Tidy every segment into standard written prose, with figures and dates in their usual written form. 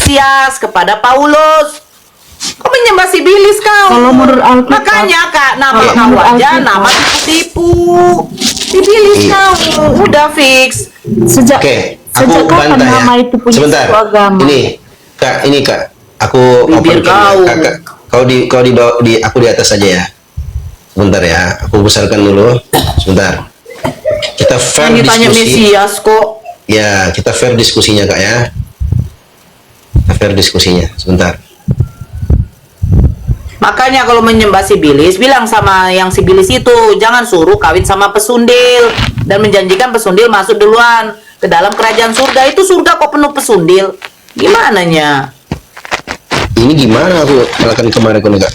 Mesias, kepada Paulus. Kau menyembah sibilis kau. Kalau menurut Alkitab, Makanya kak, nama kalau kau menurut aja Alkitab, nama tipu-tipu. Sibilis kau, udah fix. Sejak Oke, sejak aku kapan bantah ya. nama itu punya Sebentar. suku agama? Ini kak, aku Bibir open cam ya. kau. Kakak, kau di bawah, aku di atas saja ya. Sebentar ya, aku besarkan dulu. Sebentar. Kita fair Yang ditanya diskusi. Mesias kok. Ya, kita fair diskusinya kak ya. Kita fair diskusinya. Sebentar. Makanya kalau menyembah sibilis, bilang sama yang sibilis itu, jangan suruh kawin sama pesundil dan menjanjikan pesundil masuk duluan ke dalam kerajaan surga. Itu surga kok penuh pesundil. Gimana nya? Ini gimana aku katakan kemarin kak?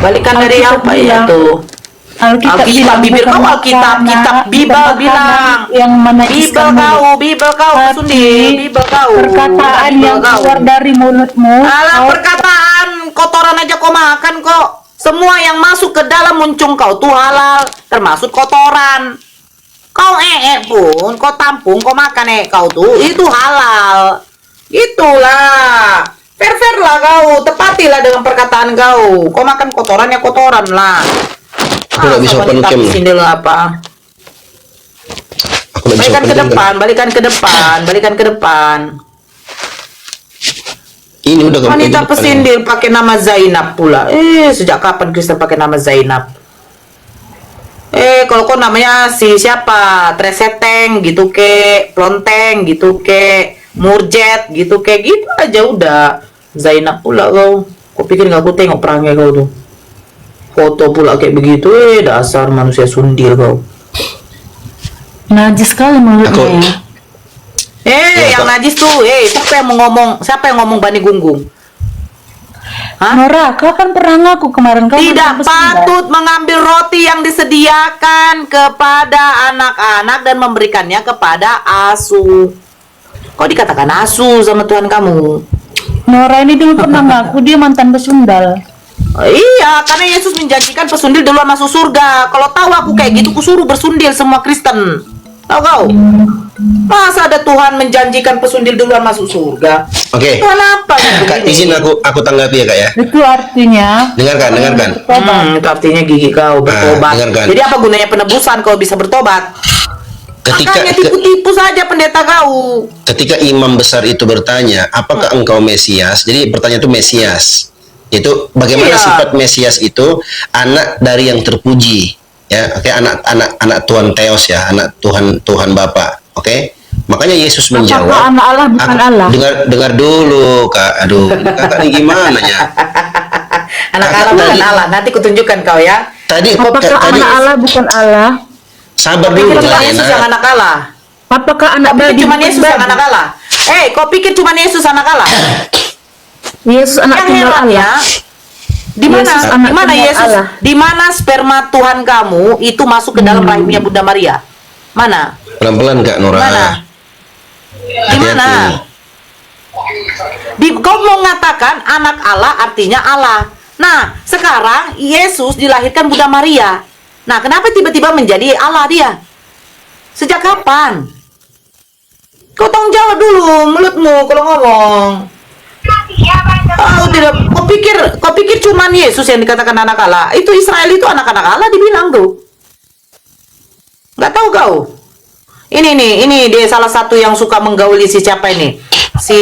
Balikan dari Alkitab apa ya bilang. tuh? Alkitab Alkitab, bibir bukan kau Alkitab, makanan, kitab Bibel bukan bilang. makanan yang menajiskan mulut. Bibel kau Tapi pesundil, Bibel kau. perkataan Bibel yang kau. keluar dari mulutmu, Alah, kau perkataan kotoran aja kau makan kok. Semua yang masuk ke dalam muncung kau tuh halal, termasuk kotoran. Kau pun, kau tampung, kau makan kau tuh itu halal. Itulah. Fair lah kau, tepatilah dengan perkataan kau. Kau makan kotoran ya kotoran lah. Aku nggak bisa open cam. Sindel apa? Aku nggak bisa Balikan open ke cam. depan, balikan ke depan, balikan ke depan. Ini udah Wanita di depan. pesindil pakai nama Zainab pula. Sejak kapan Kristen pakai nama Zainab? Kalau kau namanya si siapa? Treseteng gitu ke, Plonteng gitu ke, Murjet gitu ke, gitu aja udah. Zainab pula kau. Kau pikir nggak aku tengok perangnya kau tuh? Foto pula kayak begitu, dasar manusia sundil kau. najis sekali mulutnya Aku- ya. Ya, Yang Kak. najis tuh, siapa yang ngomong Bani Gunggung? Hah? Nora, kapan pernah ngaku kemarin kau Tidak makan pesundal? patut mengambil roti yang disediakan kepada anak-anak dan memberikannya kepada asu. Kok dikatakan asu sama Tuhan kamu? Nora ini dulu pernah ngaku dia mantan pesundal. Iya, karena Yesus menjanjikan pesundil duluan masuk surga. Kalau tahu aku kayak gitu, kusuruh bersundil semua Kristen. Tahu kau? Masa ada Tuhan menjanjikan pesundil duluan masuk surga? Oke. Tuhan apa yang Kak, begini? izin aku tanggapi ya kak ya. Itu artinya Dengarkan. Itu artinya gigi kau bertobat. dengarkan. Jadi apa gunanya penebusan kalau bisa bertobat? Makanya tipu-tipu saja pendeta kau. Ketika imam besar itu bertanya, apakah engkau Mesias? Jadi pertanyaan itu Mesias. Itu bagaimana Iya. sifat Mesias itu anak dari yang terpuji, ya. Oke, anak Tuhan Theos ya, anak Tuhan Bapa. Oke. Makanya Yesus menjawab. Apakah anak Allah bukan Allah? Dengar dulu, Kak. Aduh, kakak ini gimana ya? Anak Kakak Allah bukan tadi- Allah. Nanti kutunjukkan kau ya. Tadi Apakah tadi anak Allah bukan Allah? sabar Pikir dulu cuma lah, Yesus Ena. yang anak Allah. Apakah anak Kau pikir babi cuma bukan Yesus yang babi? anak Allah. Kau pikir cuma Yesus anak Allah? Yesus anak Yang tunggal heran Allah. ya. Di mana? Yesus anak Di mana tunggal Yesus? Allah. Di mana sperma Tuhan kamu itu masuk ke dalam rahimnya Bunda Maria? Mana? Pelan-pelan Kak Nora. Mana? Di mana? Kau mau mengatakan anak Allah artinya Allah. Nah, sekarang Yesus dilahirkan Bunda Maria. Nah, kenapa tiba-tiba menjadi Allah dia? Sejak kapan? Kau tanggung jawab dulu mulutmu kalau ngomong. Tidak. Kau pikir cuman Yesus yang dikatakan anak Allah? Itu Israel itu anak-anak Allah dibilang tuh. Nggak tahu kau? Ini dia salah satu yang suka menggauli si siapa ini? Si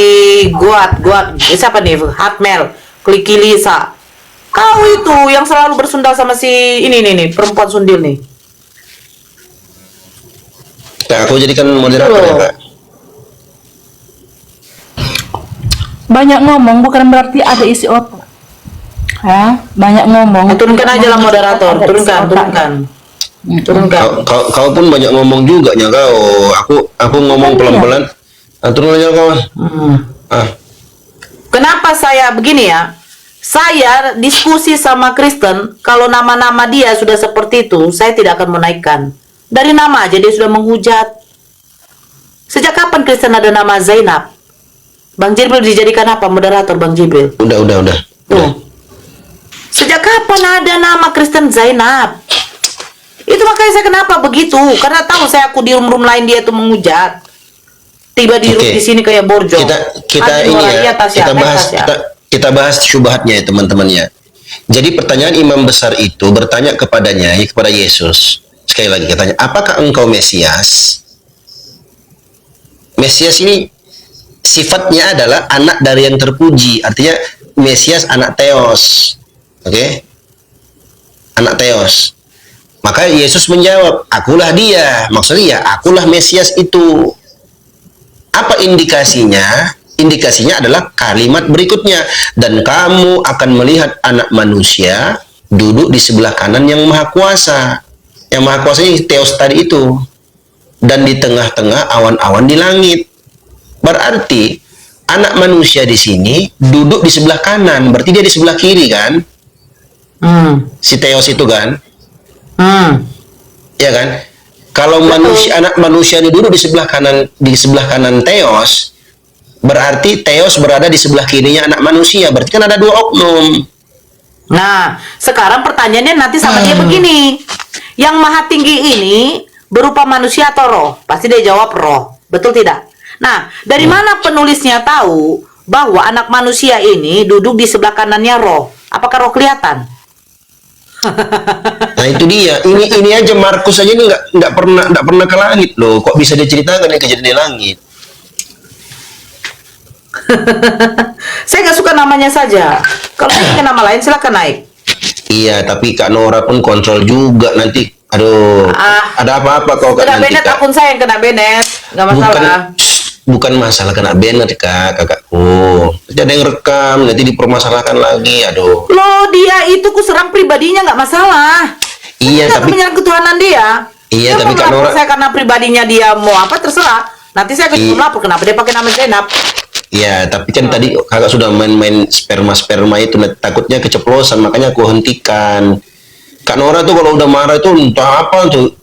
Guat, siapa nih? Hatmel, Klikilisa. Kau itu yang selalu bersundal sama si ini nih, perempuan sundil nih. Kak, aku jadikan moderator ya Kak. Banyak ngomong bukan berarti ada isi otak. Ya, banyak ngomong. Turunkan aja lah moderator, Ada isi turunkan. Turunkan. Kau pun banyak ngomong juga nya kau. Aku ngomong pelan-pelan. Turun aja kau. Kenapa saya begini ya? Saya diskusi sama Kristen, kalau nama-nama dia sudah seperti itu, saya tidak akan menaikkan. Dari nama aja dia sudah menghujat. Sejak kapan Kristen ada nama Zainab? Bang Jibril dijadikan apa? Moderator Bang Jibril. Udah. Tuh. Sejak kapan ada nama Kristen Zainab? Itu makanya saya kenapa begitu? Karena tahu aku di room lain dia tuh menghujat. tiba di Oke. di sini kayak borjo. Kita Adi ini Nuraria, ya, Tasya, kita bahas Tasya. kita bahas syubhatnya ya teman-teman ya. Jadi pertanyaan imam besar itu bertanya kepadanya, kepada Yesus. Sekali lagi katanya, apakah engkau Mesias? Mesias ini sifatnya adalah anak dari yang terpuji. Artinya Mesias anak Theos. Oke? Anak Theos. Maka Yesus menjawab, akulah dia. Maksudnya ya, akulah Mesias itu. Apa indikasinya? Indikasinya adalah kalimat berikutnya. Dan kamu akan melihat anak manusia duduk di sebelah kanan yang maha kuasa. Yang maha kuasa ini Theos tadi itu. Dan di tengah-tengah awan-awan di langit. Berarti anak manusia di sini duduk di sebelah kanan. Berarti dia di sebelah kiri kan? Si Theos itu kan? Ya kan? Kalau anak manusia ini duduk di sebelah kanan Theos, berarti Theos berada di sebelah kirinya anak manusia. Berarti kan ada dua oknum. Nah, sekarang pertanyaannya nanti sama dia begini. Yang maha tinggi ini berupa manusia atau roh? Pasti dia jawab roh. Betul tidak? Nah, dari mana penulisnya tahu bahwa anak manusia ini duduk di sebelah kanannya roh? Apakah roh kelihatan? Nah itu dia. Ini aja Markus aja ini nggak pernah ke langit loh. Kok bisa diceritakan yang kejadian di langit? Saya nggak suka namanya saja. Kalau punya nama lain silakan naik. Iya, tapi Kak Nora pun kontrol juga nanti. Aduh, ada apa-apa kau Kak Kena nanti Bennett, Kak? akun saya yang kena Bennett, nggak masalah. Bukan masalah kena Bennett Kak, kakakku. Nanti ada yang rekam, nanti dipermasalahkan lagi. Aduh. Loh, dia itu kuserang pribadinya nggak masalah. Iya, Saya tapi menyerang ketuhanan dia. Iya, Dia tapi mau Kak melapor Nora- saya karena pribadinya dia mau apa terserah. Nanti saya akan melapor kenapa dia pakai nama Zainab. iya, tapi kan tadi kakak sudah main-main sperma itu, takutnya keceplosan, makanya aku hentikan. Kak Nora tuh kalau udah marah itu entah apa tuh.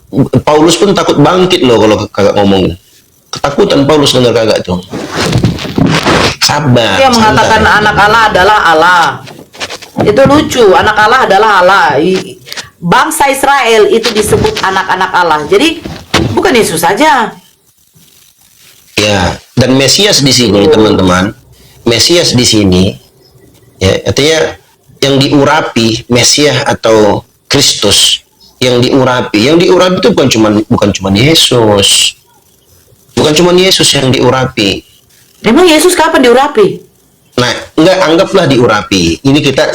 Paulus pun takut bangkit loh kalau kakak ngomong. Ketakutan Paulus dengar kakak tuh. Sabar. Dia mengatakan santai. anak Allah adalah Allah. Itu lucu, anak Allah adalah Allah. Bangsa Israel itu disebut anak-anak Allah. Jadi bukan Yesus saja. Ya, dan Mesias di sini teman-teman. Mesias di sini ya artinya yang diurapi Mesias atau Kristus yang diurapi itu bukan cuman Yesus. Bukan cuman Yesus yang diurapi. Emang Yesus kapan diurapi? Nah, enggak anggaplah diurapi. Ini kita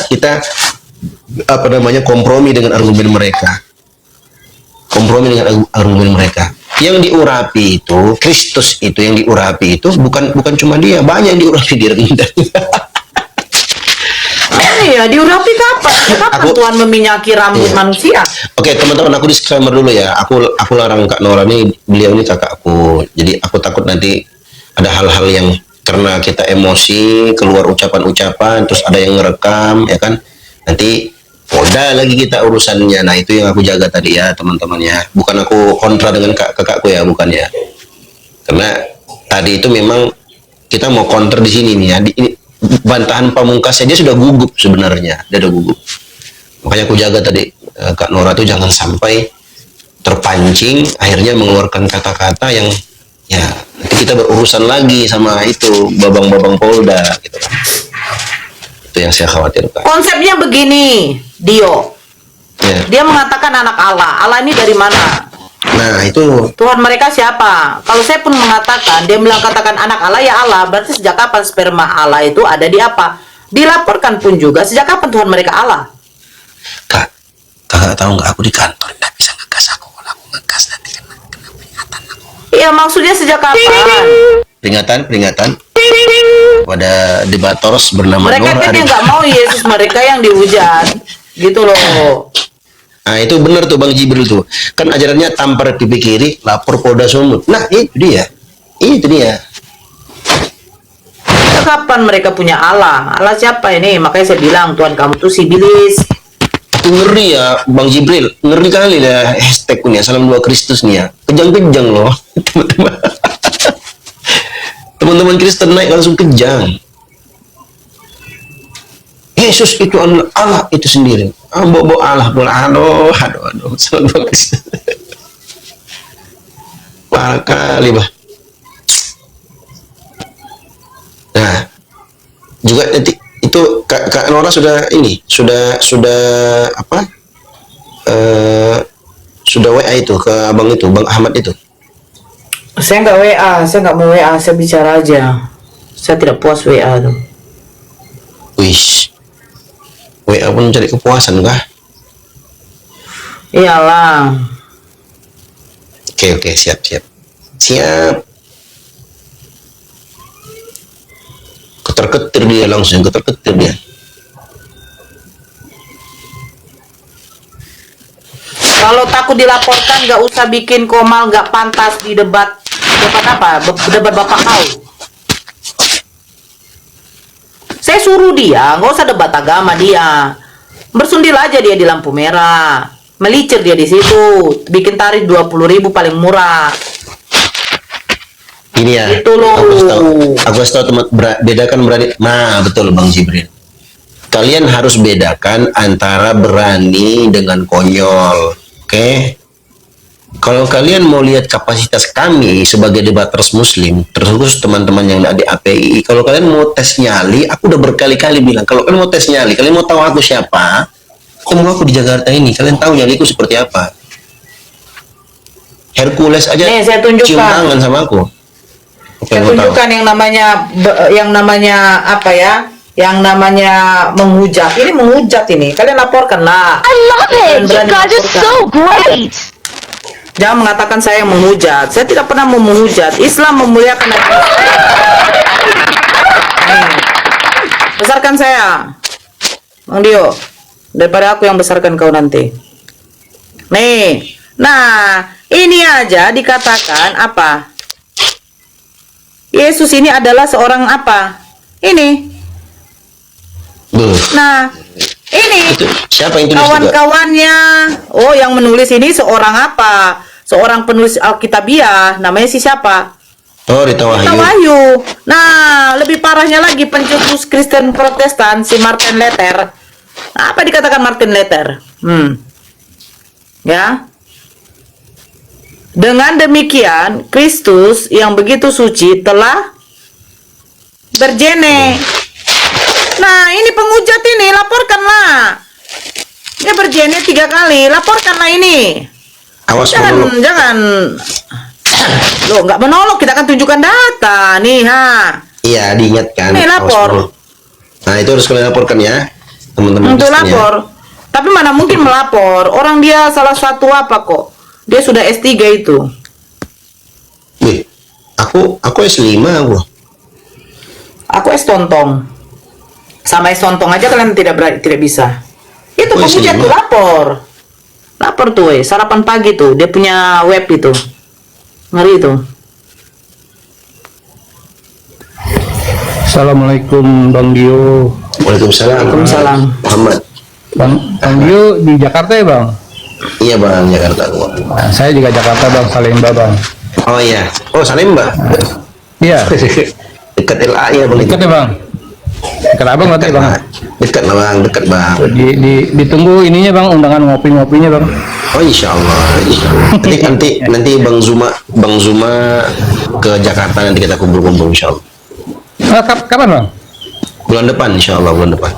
apa namanya kompromi dengan argumen mereka. Kompromi dengan argumen mereka. Yang diurapi itu Kristus itu yang diurapi itu bukan cuma dia, banyak yang diurapi di rendang. Iya, diurapi kapan? Kapan Tuhan meminyaki rambut manusia? Oke, teman-teman, aku disclaimer dulu ya. Aku larang Kak Nora nih, beliau ini kakakku. Jadi aku takut nanti ada hal-hal yang karena kita emosi keluar ucapan-ucapan, terus ada yang ngerekam, ya kan? Nanti udah lagi kita urusannya. Nah itu yang aku jaga tadi ya teman-teman ya. Bukan aku kontra dengan kakakku ya, bukan ya. Karena tadi itu memang kita mau counter di sini nih ya. Ini bantahan pamungkasnya dia sudah gugup sebenarnya, dia udah gugup. Makanya aku jaga tadi Kak Nora tuh jangan sampai terpancing akhirnya mengeluarkan kata-kata yang ya nanti kita berurusan lagi sama itu babang-babang Polda gitu kan. Itu yang saya khawatirkan. Konsepnya begini, Dio. Ya. Dia mengatakan anak Allah. Allah ini dari mana? Nah itu Tuhan mereka siapa? Kalau saya pun mengatakan, dia bilang katakan anak Allah ya Allah. Berarti sejak kapan sperma Allah itu ada di apa? Dilaporkan pun juga sejak kapan Tuhan mereka Allah? kakak tahu nggak aku di kantor nggak bisa ngegas aku. Kalau aku ngegas nanti kena peringatan aku. Iya, maksudnya sejak kapan? Peringatan pada debators bernama Mereka Nur kan yang Arif. nggak mau Yesus mereka yang dihujat, gitu loh. Nah itu benar tuh Bang Jibril tuh. Kan ajarannya tampar pipi kiri, lapor Polda Sumut. Nah itu dia. Itu dia. Sejak kapan mereka punya Allah? Allah siapa ini? Makanya saya bilang Tuhan kamu tuh sibilis. Itu ngeri ya Bang Jibril. Ngeri kali lah hashtag punya Salam 2 Kristus nih ya. Kejang-kejang loh. Teman-teman. Teman-teman Kristen naik langsung kejang. Yesus itu adalah Allah itu sendiri. Bobo Allah pula. Aduh. Salam 2 Kristus. Parah kali bah. Nah, juga nanti itu Kak Nora sudah apa? Sudah WA itu ke abang itu, Bang Ahmad itu. Saya nggak WA, saya nggak mau WA, saya bicara aja. Saya tidak puas WA tuh. Wih, WA pun mencari kepuasan kah? Iyalah. Oke, siap. Keter-ketir dia langsung, keter-ketir dia. Kalau takut dilaporkan, nggak usah bikin Komal nggak pantas di debat apa? Debat bapak kau. Saya suruh dia, nggak usah debat agama dia. Bersundil aja dia di lampu merah. Melicir dia di situ. Bikin tarif 20.000 paling murah. Ini ya. Itu loh. Aku harus tahu teman bedakan berani. Nah, betul Bang Jibril. Kalian harus bedakan antara berani dengan konyol. Oke? Kalau kalian mau lihat kapasitas kami sebagai debaters muslim, terus teman-teman yang ada di API, kalau kalian mau tes nyali, aku udah berkali-kali bilang, kalau kalian mau tes nyali, kalian mau tahu aku siapa, ketemu aku di Jakarta ini, kalian tahu nyaliku seperti apa. Hercules aja Nih, saya tunjukkan. cium tangan sama aku. Oke, Saya mau tahu. tunjukkan yang namanya apa ya? Yang namanya menghujat. Ini menghujat ini. Kalian laporkan lah. I love it! You guys are so great! Jangan mengatakan saya yang menghujat. Saya tidak pernah mau menghujat. Islam memuliakan Nabi. Nih. Besarkan saya, Bang Dio. Daripada aku yang besarkan kau nanti. Nih. Nah, ini aja dikatakan apa? Yesus ini adalah seorang apa? Ini. Duh, Nah, ini itu siapa yang tulis juga? kawan-kawannya. Oh, yang menulis ini seorang apa? Seorang penulis Alkitabiah. Namanya si siapa? Oh, Rita Rita Wahyu. Wahyu. Nah, lebih parahnya lagi pencetus Kristen Protestan si Martin Luther. Nah, apa dikatakan Martin Luther? Ya. Dengan demikian, Kristus yang begitu suci telah berjene. Nah, ini penghujat ini, laporkanlah. Dia berjene 3 kali, laporkanlah ini. Awas Jangan, monolog. jangan. Loh, nggak menolong, kita akan tunjukkan data. Nih, Iya, diingatkan. Nih, Awas lapor. monolog. Nah, itu harus kalian laporkan ya, teman-teman. Untuk Kristen ya. lapor. Tapi mana mungkin melapor? Orang dia salah satu apa kok? Dia sudah S3 itu. Wih, aku S5 aku. Aku S tontong. Sama S tontong aja kalian tidak bisa. Itu Oh, penghujat S5. tuh lapor. Lapor tuh, sarapan pagi tuh. Dia punya web itu. Ngeri itu. Assalamualaikum Bang Dio. Waalaikumsalam. Waalaikumsalam. Muhammad. Bang Dio di Jakarta ya Bang? Iya Bang, Jakarta gua. Nah, saya juga Jakarta Bang, Salemba Bang. Oh iya. Oh, Salemba. Iya, Dekat LA ya Bang. dekat ya Bang. Dekat abang berarti Bang. Dekat lah Bang, dekat Bang. Ditunggu ininya Bang, undangan ngopi-ngopinya Bang. Oh insya Allah. Nanti Bang Zuma ke Jakarta, nanti kita kumpul-kumpul insya Allah. Kapan Bang? Bulan depan insya Allah, bulan depan.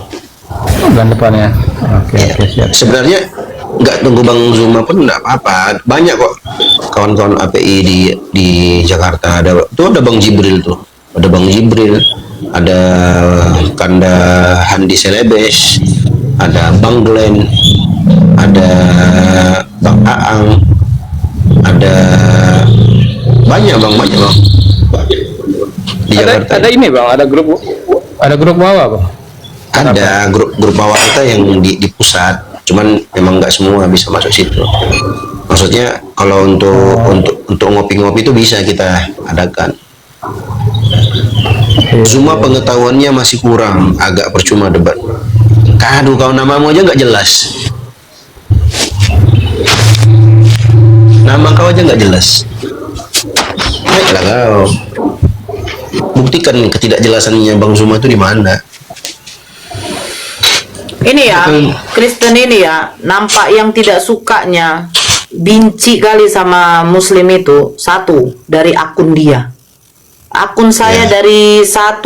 Bulan depan ya. Oke, Ya. oke, siap. Sebenarnya nggak tunggu Bang Zuma pun nggak apa-apa. Banyak kok kawan-kawan API di Jakarta. Ada Bang Jibril tuh. Ada Bang Jibril. Ada Kanda Handi Selebes. Ada Bang Glenn. Ada Bang Aang. Ada banyak Bang. Di Jakarta. Ada ini Bang, ada grup bawah Bang. Ada grup bawah kita yang di pusat, cuman memang nggak semua bisa masuk situ. Maksudnya kalau untuk ngopi-ngopi itu bisa kita adakan. Zuma pengetahuannya masih kurang, agak percuma debat. Kadu, kau namamu aja nggak jelas. Nama kau aja nggak jelas. Baiklah kau. Buktikan ketidakjelasannya Bang Zuma itu di mana. Ini ya, Kristen ini ya, nampak yang tidak sukanya, benci kali sama Muslim itu, satu, dari akun dia. Akun saya dari 1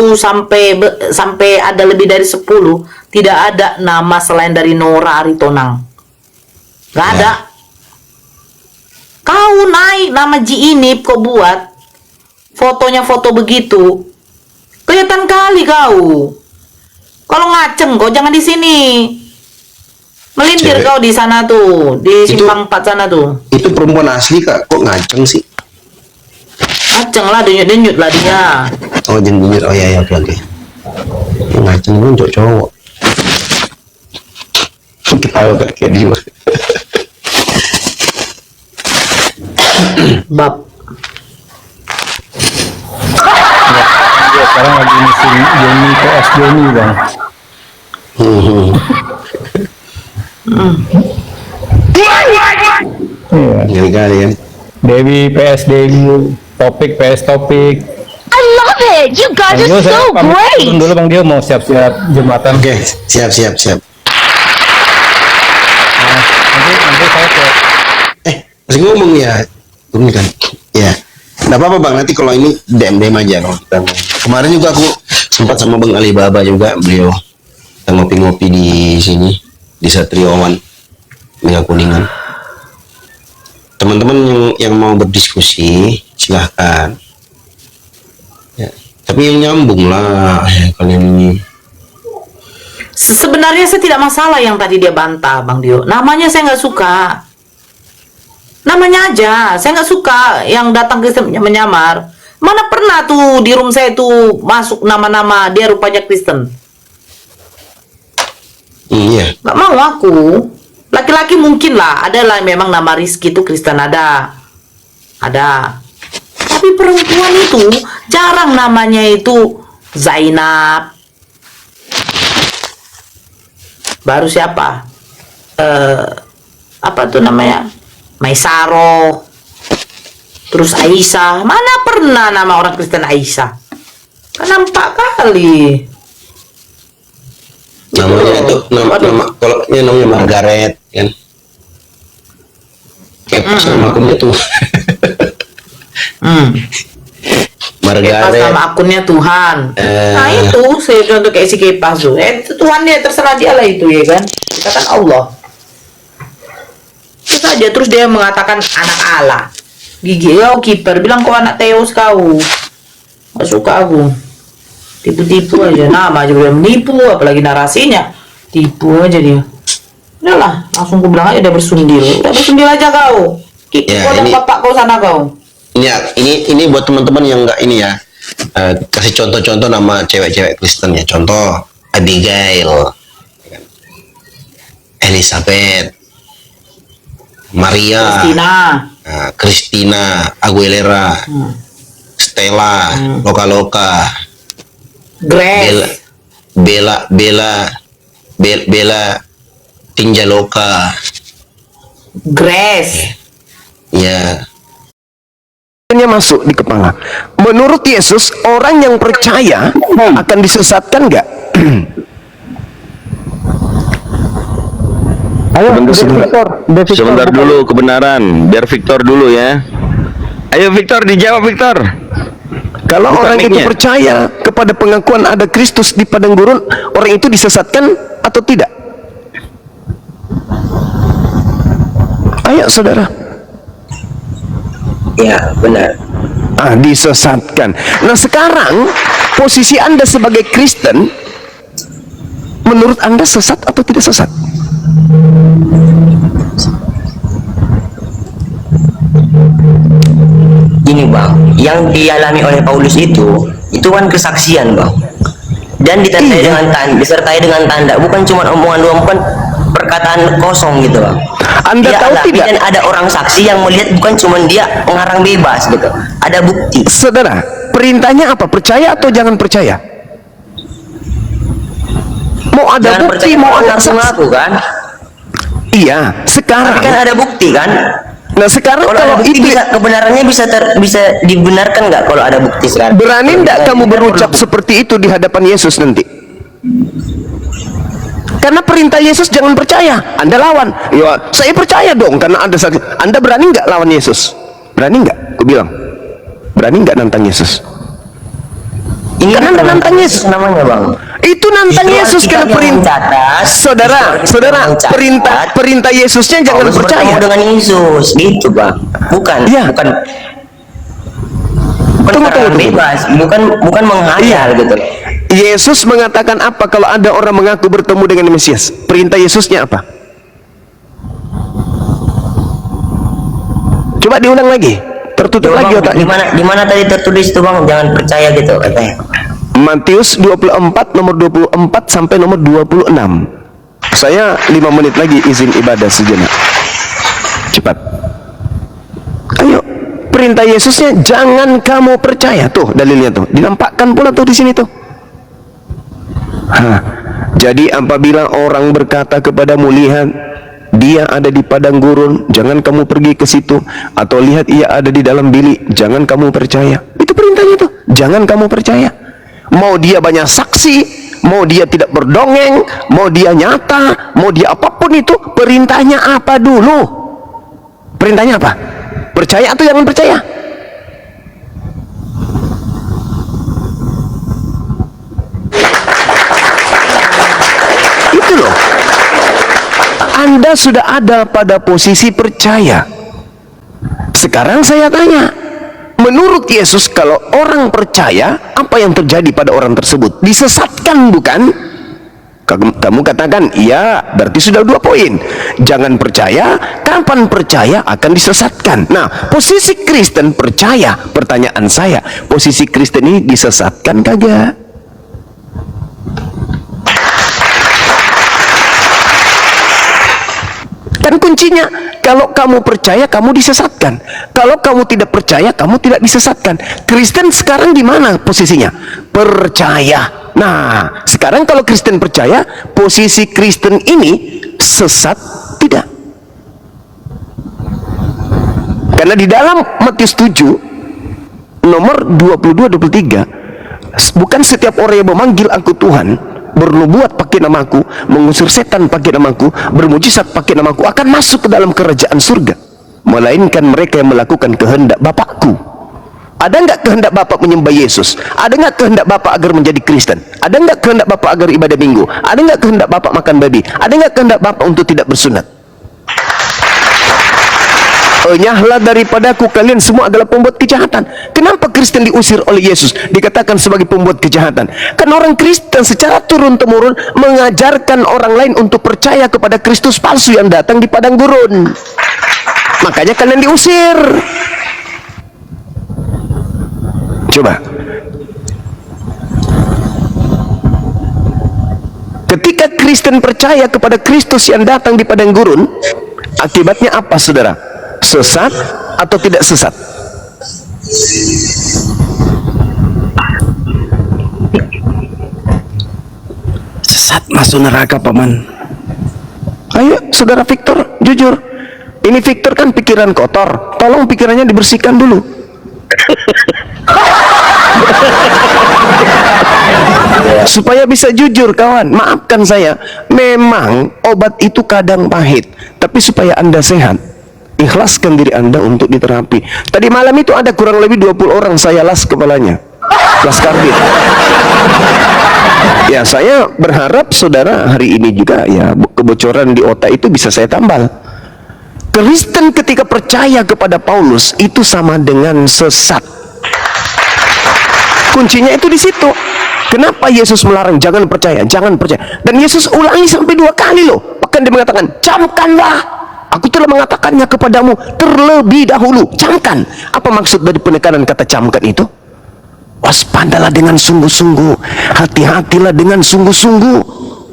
sampai ada lebih dari 10, tidak ada nama selain dari Nora Aritonang. Gak ada. Kau naik nama Ji ini kau buat fotonya foto begitu. Kelihatan kali kau. Kalau ngaceng kau jangan di sini. Melintir Cewek. kau di sana tuh, di simpang 4 sana tuh. Itu perempuan asli kak, kok ngaceng sih? Ngaceng lah, denyut-denyut lah dia. Oh jujur, oh iya oke. Ngaceng lu cowok. Ketawa kayak dia. Bab. Dia sekarang lagi musim Johnny PS Johnny bang. Iya. Ngeri kali kan. Dewi PS Dewi, Topik PS Topik. I love it! You guys Bang are Dio, saya so pamit great! dulu Bang Dio mau siap-siap jembatan. Oke, siap. Nanti saya ke Masih ngomong ya, ini kan. Ya, nggak apa-apa bang. Nanti kalau ini DM aja kalau kita mau. Kemarin juga aku sempat sama Bang Alibaba juga, beliau kita ngopi-ngopi di sini di Satriawan Mega Kuningan. Teman-teman yang mau berdiskusi silahkan. Ya, tapi yang nyambung lah ya, kalian ini. Sebenarnya saya tidak masalah yang tadi dia bantah, Bang Dio. Namanya saya nggak suka. Namanya aja, saya nggak suka yang datang Kristen menyamar. Mana pernah tuh di room saya tuh masuk nama-nama dia rupanya Kristen. Iya. Nggak mau aku. Laki-laki mungkin lah, ada lah memang nama Rizky itu Kristen ada. Tapi perempuan itu jarang namanya itu Zainab. Baru siapa? Apa tuh namanya? Maisaro. Terus Aisyah. Mana pernah nama orang Kristen Aisyah? Kan nampak kali. Namanya itu nama kalau ini namanya Margaret kan. Kayak sama akunnya tuh. Kepas Margaret. nama akunnya Tuhan. Nah itu saya contoh kayak si Kepas tuh. Itu Tuhan dia terserah dia lah itu ya kan. Kita kan Allah. Itu saja. Terus dia mengatakan anak Allah. Gigi kau kiper bilang kau anak Teos kau. Gak suka aku. Tipu-tipu aja, nama aja udah menipu, apalagi narasinya tipu aja dia. Udahlah, langsung aku bilang aja udah bersundil aja kau. Ya, Kau dan ini- bapak kau sana kau. Ini buat teman-teman yang enggak ini ya. Kasih contoh-contoh nama cewek-cewek Kristen ya. Contoh Abigail, Elizabeth, Maria, Christina, Aguilera, Stella, Loka-Loka, Grace, Bella Tinjaloka. Grace. Ya, masuk di kepala. Menurut Yesus, orang yang percaya akan disesatkan nggak? Ayo, Sebentar dulu kebenaran, biar Victor dulu ya. Ayo Victor, dijawab Victor. Kalau Buka orang itu mic-nya. percaya kepada pengakuan ada Kristus di padang gurun, orang itu disesatkan atau tidak? Ayo saudara. Ya, benar. Disesatkan. Nah sekarang posisi Anda sebagai Kristen, menurut Anda sesat atau tidak sesat? Ini bang, yang dialami oleh Paulus itu kan kesaksian bang, dan disertai dengan tanda, bukan cuma omongan doang, bukan perkataan kosong gitu bang. Anda Dia tahu alami tidak? dan ada orang saksi yang melihat, bukan cuma dia mengarang bebas gitu, ada bukti. Saudara, perintahnya apa? Percaya atau jangan percaya? Mau ada Jangan bukti, percaya mau ada saksi. ngaku kan, Iya, tapi sekarang. kan ada bukti kan. Nah sekarang Kalau ada kalau bukti itu kebenarannya bisa dibenarkan nggak kalau ada bukti sekarang? berani Kalau enggak bisa kamu dibenarkan, berucap perlu. seperti itu di hadapan Yesus nanti? Karena perintah Yesus jangan percaya, Anda lawan. Ya, saya percaya dong karena ada saksi. Anda berani nggak lawan Yesus? Berani nggak? Aku bilang, berani nggak nantang Yesus? Ini Kan Anda nantang Yesus. namanya bang. Itu nantang Justru Yesus Alkitab kalau yang perintah. mencatat, Saudara, justru saudara, Alkitab yang mencatat, perintah Yesusnya jangan Paulus percaya. bertemu dengan Yesus gitu bang. Bukan Iya. bukan Tunggu, karangan tunggu. bebas, bukan menghayal gitu. Yesus mengatakan apa kalau ada orang mengaku bertemu dengan Mesias? Perintah Yesusnya apa? Coba diulang lagi. Tertutup Coba lagi bang, otaknya. di mana tadi tertulis itu bang, jangan percaya gitu katanya. Matius 24 nomor 24 sampai nomor 26. Saya 5 menit lagi izin ibadah sejenak. Cepat. Ayo, perintah Yesusnya jangan kamu percaya. Tuh dalilnya tuh, dinampakkan pula tuh di sini tuh. Jadi apabila orang berkata kepadamu, lihat dia ada di padang gurun, jangan kamu pergi ke situ, atau lihat ia ada di dalam bilik, jangan kamu percaya. Itu perintahnya tuh, jangan kamu percaya. Mau dia banyak saksi, mau dia tidak berdongeng, mau dia nyata, mau dia apapun itu, perintahnya apa dulu? Perintahnya apa? Percaya atau jangan percaya? Itu loh. Anda sudah ada pada posisi percaya. Sekarang saya tanya, menurut Yesus kalau orang percaya, apa yang terjadi pada orang tersebut? Disesatkan bukan? Kamu katakan, iya, berarti sudah 2 poin. Jangan percaya, kapan percaya akan disesatkan. Nah, posisi Kristen percaya, pertanyaan saya, posisi Kristen ini disesatkan kagak? Kan kuncinya, kalau kamu percaya, kamu disesatkan. Kalau kamu tidak percaya, kamu tidak disesatkan. Kristen sekarang di mana posisinya? Percaya. Nah, sekarang kalau Kristen percaya, posisi Kristen ini sesat tidak? Karena di dalam Matius 7 nomor 22-23, bukan setiap orang yang memanggil aku Tuhan, bernubuat pakai namaku, mengusir setan pakai namaku, bermujizat pakai namaku, akan masuk ke dalam kerajaan surga, melainkan mereka yang melakukan kehendak Bapakku. Ada nggak kehendak Bapak menyembah Yesus? Ada nggak kehendak Bapak agar menjadi Kristen? Ada nggak kehendak Bapak agar ibadah minggu? Ada nggak kehendak Bapak makan babi? Ada nggak kehendak Bapak untuk tidak bersunat? Enyahlah daripadaku, kalian semua adalah pembuat kejahatan. Kenapa Kristen diusir oleh Yesus, dikatakan sebagai pembuat kejahatan? Karena orang Kristen secara turun-temurun mengajarkan orang lain untuk percaya kepada Kristus palsu yang datang di padang gurun. Makanya kalian diusir. Coba, ketika Kristen percaya kepada Kristus yang datang di padang gurun, akibatnya apa saudara? Sesat atau tidak sesat? Sesat, masuk neraka paman. Ayo saudara Victor, jujur. Ini Victor kan pikiran kotor, tolong pikirannya dibersihkan dulu. Supaya bisa jujur kawan, maafkan saya, memang obat itu kadang pahit, tapi supaya Anda sehat, ikhlaskan diri Anda untuk diterapi. Tadi malam itu ada kurang lebih 20 orang saya las kepalanya, las karbit. Ya, saya berharap saudara hari ini juga ya kebocoran di otak itu bisa saya tambal. Kristen ketika percaya kepada Paulus itu sama dengan sesat. Kuncinya itu di situ. Kenapa Yesus melarang jangan percaya, jangan percaya? Dan Yesus ulangi sampai 2 kali loh. Bahkan dia mengatakan, camkanlah. Aku telah mengatakannya kepadamu terlebih dahulu. Camkan. Apa maksud dari penekanan kata camkan itu? Waspadalah dengan sungguh-sungguh. Hati-hatilah dengan sungguh-sungguh.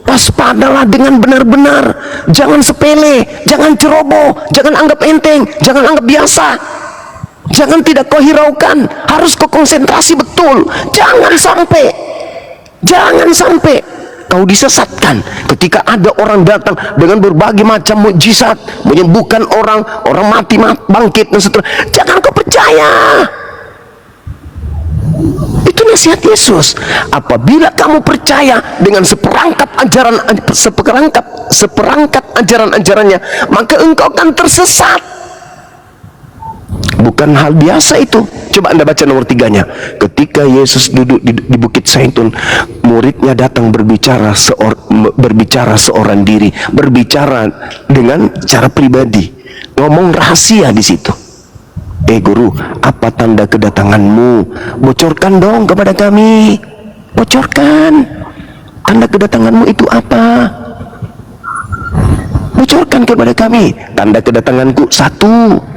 Waspadalah dengan benar-benar. Jangan sepele, jangan ceroboh, jangan anggap enteng, jangan anggap biasa. Jangan tidak kau hiraukan, harus kau konsentrasi betul. Jangan sampai kau disesatkan ketika ada orang datang dengan berbagai macam mukjizat, menyembuhkan orang mati bangkit dan seterusnya. Jangan kau percaya. Itu nasihat Yesus. Apabila kamu percaya dengan seperangkat ajaran-ajarannya, maka engkau akan tersesat. Bukan hal biasa itu. Coba Anda baca nomor 3-nya. Ketika Yesus duduk di Bukit Zaitun, muridnya datang berbicara seorang diri, berbicara dengan cara pribadi, ngomong rahasia di situ. Guru, apa tanda kedatanganmu? Bocorkan dong kepada kami. Bocorkan. Tanda kedatanganmu itu apa? Bocorkan kepada kami. Tanda kedatanganku 1.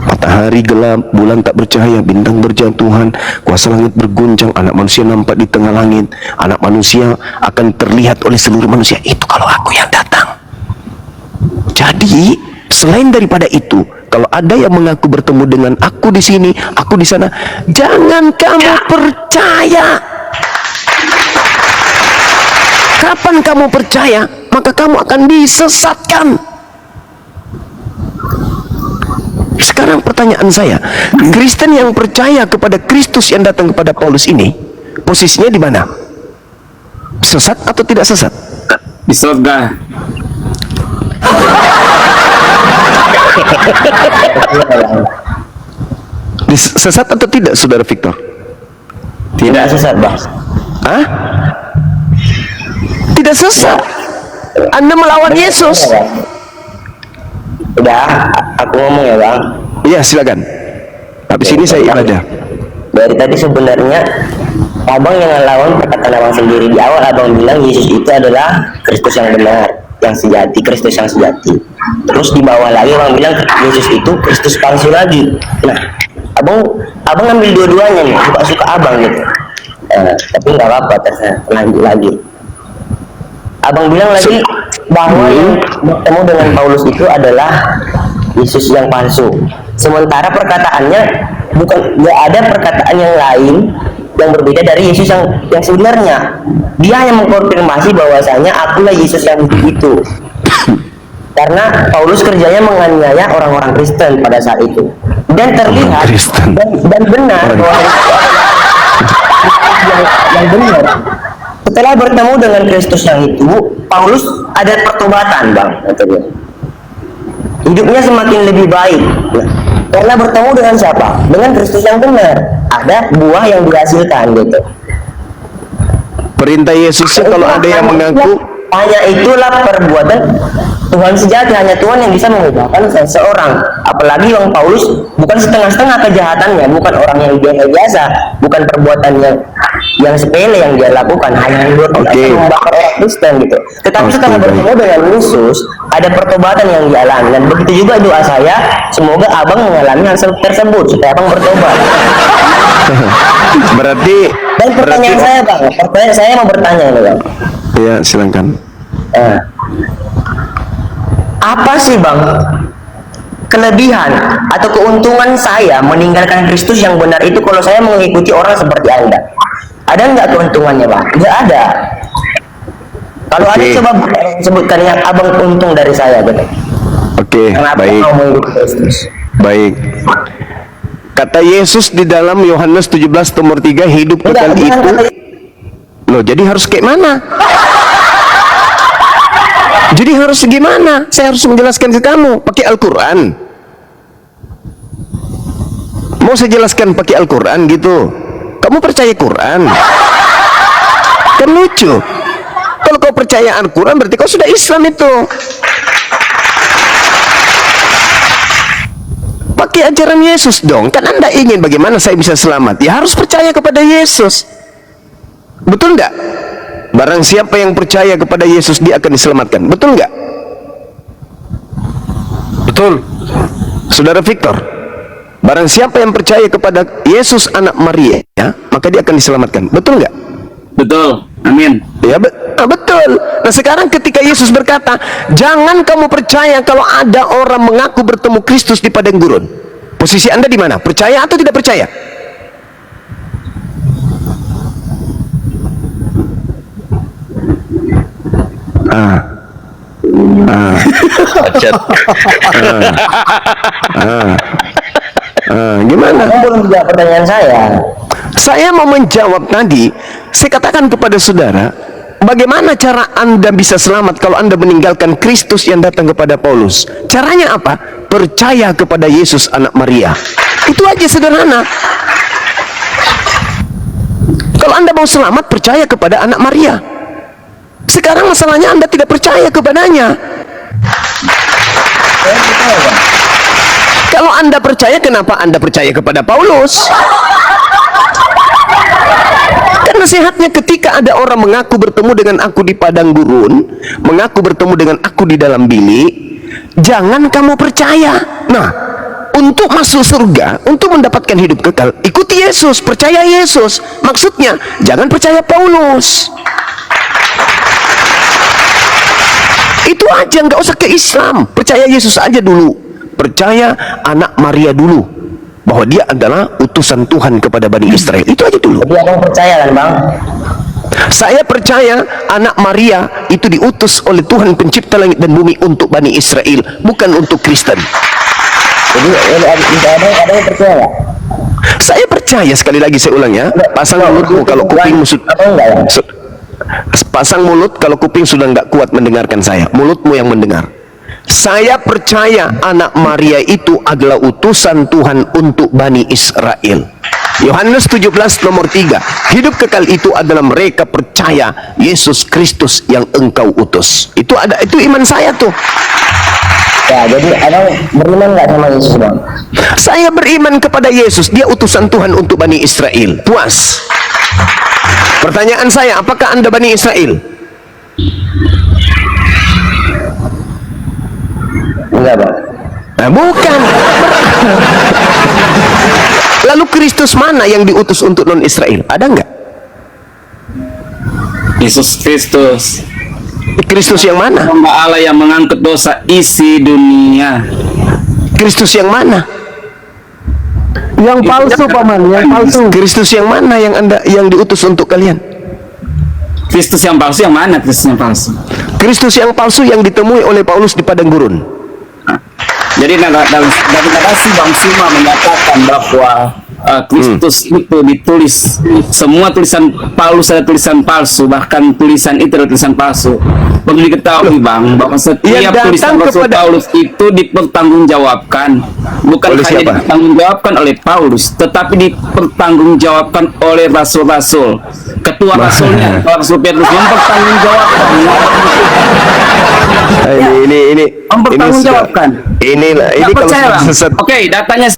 Matahari gelap, bulan tak bercahaya, bintang berjatuhan, kuasa langit berguncang, anak manusia nampak di tengah langit, anak manusia akan terlihat oleh seluruh manusia. Itu kalau aku yang datang. Jadi selain daripada itu, kalau ada yang mengaku bertemu dengan aku di sini, aku di sana, jangan kamu percaya. Kapan kamu percaya, maka kamu akan disesatkan. Sekarang pertanyaan saya, Kristen yang percaya kepada Kristus yang datang kepada Paulus ini, posisinya di mana? Sesat atau tidak sesat? Di surga. Sesat atau tidak, Saudara Victor? Tidak sesat, Bang. Hah? Tidak sesat. Anda melawan Yesus. Udah, aku ngomong ya, Bang. Iya, silakan. Habis ini saya ibadah. Dari tadi sebenarnya Abang yang ngelawan perkataan Abang sendiri. Di awal Abang bilang Yesus itu adalah Kristus yang benar, yang sejati, Kristus yang sejati. Terus di bawah lagi Abang bilang Yesus itu Kristus palsu lagi. Nah, Abang ngambil dua-duanya nih, suka-suka Abang gitu. Tapi nggak apa-apa, terserah, lanjut lagi. Abang bilang lagi bahwa yang bertemu dengan Paulus itu adalah Yesus yang palsu. Sementara perkataannya nggak ada perkataan yang lain yang berbeda dari Yesus yang sebenarnya. Dia hanya mengkonfirmasi bahwasanya akulah Yesus yang itu. Karena Paulus kerjanya menganiaya orang-orang Kristen pada saat itu. Dan terlihat dan benar bahwa yang benar. Setelah bertemu dengan Kristus yang itu, Paulus ada pertobatan, Bang, katanya. Hidupnya semakin lebih baik. Nah, karena bertemu dengan siapa? Dengan Kristus yang benar. Ada buah yang dihasilkan gitu. Perintah Yesus kalau ada yang mengaku, hanya itulah perbuatan Tuhan sejati, hanya Tuhan yang bisa mengubahkan seseorang. Apalagi Bang Paulus bukan setengah-setengah kejahatannya, bukan orang yang biasa, bukan perbuatan yang sepele yang dia lakukan, hanya membakar orang Kristen gitu. Tetapi setelah bertemu dengan Yesus, ada pertobatan yang dialami, dan begitu juga doa saya, semoga Abang mengalami hal tersebut supaya Abang bertobat. berarti. Dan pertanyaan saya, Bang, saya mau bertanya ini, Bang. Ya, silakan. Apa sih, Bang, kelebihan atau keuntungan saya meninggalkan Kristus yang benar itu kalau saya mengikuti orang seperti Anda? Ada nggak keuntungannya, Bang? Nggak ada. Kalau ada, coba sebutkan yang Abang untung dari saya gitu. Kenapa mau mengikuti Kristus? Baik. Kata Yesus di dalam Yohanes 17 nomor 3, hidup kekal itu. Loh, jadi harus kayak mana? Jadi harus gimana? Saya harus menjelaskan ke kamu pakai Al-Quran. Mau saya jelaskan pakai Al-Quran gitu? Kamu percaya Quran? Kan lucu. Kalau kau percaya Al-Quran berarti kau sudah Islam itu. Pakai ajaran Yesus dong. Kan Anda ingin bagaimana saya bisa selamat? Ya harus percaya kepada Yesus. Betul enggak? Barang siapa yang percaya kepada Yesus, dia akan diselamatkan. Betul enggak? Betul. Saudara Victor, barang siapa yang percaya kepada Yesus anak Maria, ya, maka dia akan diselamatkan. Betul enggak? Betul. Amin. Ya, betul. Nah, sekarang ketika Yesus berkata, jangan kamu percaya kalau ada orang mengaku bertemu Kristus di padang gurun. Posisi Anda di mana? Percaya atau tidak percaya? Gimana? Belum menjawab pertanyaan saya. Saya mau menjawab tadi. Saya katakan kepada saudara, bagaimana cara Anda bisa selamat kalau Anda meninggalkan Kristus yang datang kepada Paulus? Caranya apa? Percaya kepada Yesus anak Maria. Itu aja sederhana. Kalau Anda mau selamat, percaya kepada anak Maria. Sekarang masalahnya Anda tidak percaya kepadanya. Kalau Anda percaya, kenapa Anda percaya kepada Paulus? Kan nasihatnya ketika ada orang mengaku bertemu dengan aku di padang gurun, mengaku bertemu dengan aku di dalam bilik, jangan kamu percaya. Nah, untuk masuk surga, untuk mendapatkan hidup kekal, ikuti Yesus, percaya Yesus. Maksudnya, jangan percaya Paulus. Itu aja, nggak usah ke Islam. Percaya Yesus aja dulu. Percaya anak Maria dulu, bahwa dia adalah utusan Tuhan kepada Bani Israel. Itu aja dulu. Jadi abang percaya kan bang? Saya percaya anak Maria itu diutus oleh Tuhan pencipta langit dan bumi untuk Bani Israel, bukan untuk Kristen. Jadi ada yang percaya nggak? Saya percaya, sekali lagi saya ulang ya. Pasang mulutmu kalau kupingmu pasang mulut kalau kuping sudah nggak kuat mendengarkan saya. Mulutmu yang mendengar. Saya percaya anak Maria itu adalah utusan Tuhan untuk Bani Israel. Yohanes 17 nomor 3. Hidup kekal itu adalah mereka percaya Yesus Kristus yang engkau utus. Itu iman saya tuh. Ya, jadi abang beriman nggak sama Yesus bang? Saya beriman kepada Yesus, dia utusan Tuhan untuk Bani Israel. Puas. Pertanyaan saya, apakah Anda Bani Israel? Enggak bang. Nah, bukan. Lalu Kristus mana yang diutus untuk non-Israel? Ada nggak? Yesus Kristus, Kristus yang mana? hamba Allah yang mengangkut dosa isi dunia. Kristus yang mana? Yang palsu paman, yang palsu. Kristus yang mana yang diutus untuk kalian? Kristus yang palsu yang mana? Kristus yang palsu. Kristus yang palsu yang ditemui oleh Paulus di padang gurun. Jadi dari narasi Bang Suma menyatakan bahwa Kristus itu ditulis, semua tulisan Paulus ada tulisan palsu, bahkan tulisan itu adalah tulisan palsu. Perlu diketahui Bang, bahwa setiap tulisan Rasul Paulus itu dipertanggungjawabkan, bukan oleh hanya siapa? dipertanggungjawabkan oleh Paulus, tetapi dipertanggungjawabkan oleh rasul-rasul. Ketua rasulnya, Rasul Petrus mempertanggungjawabkan. Ini Mempertanggungjawabkan. ini Nggak kalau percaya, Bang. sesat. Oke, datanya.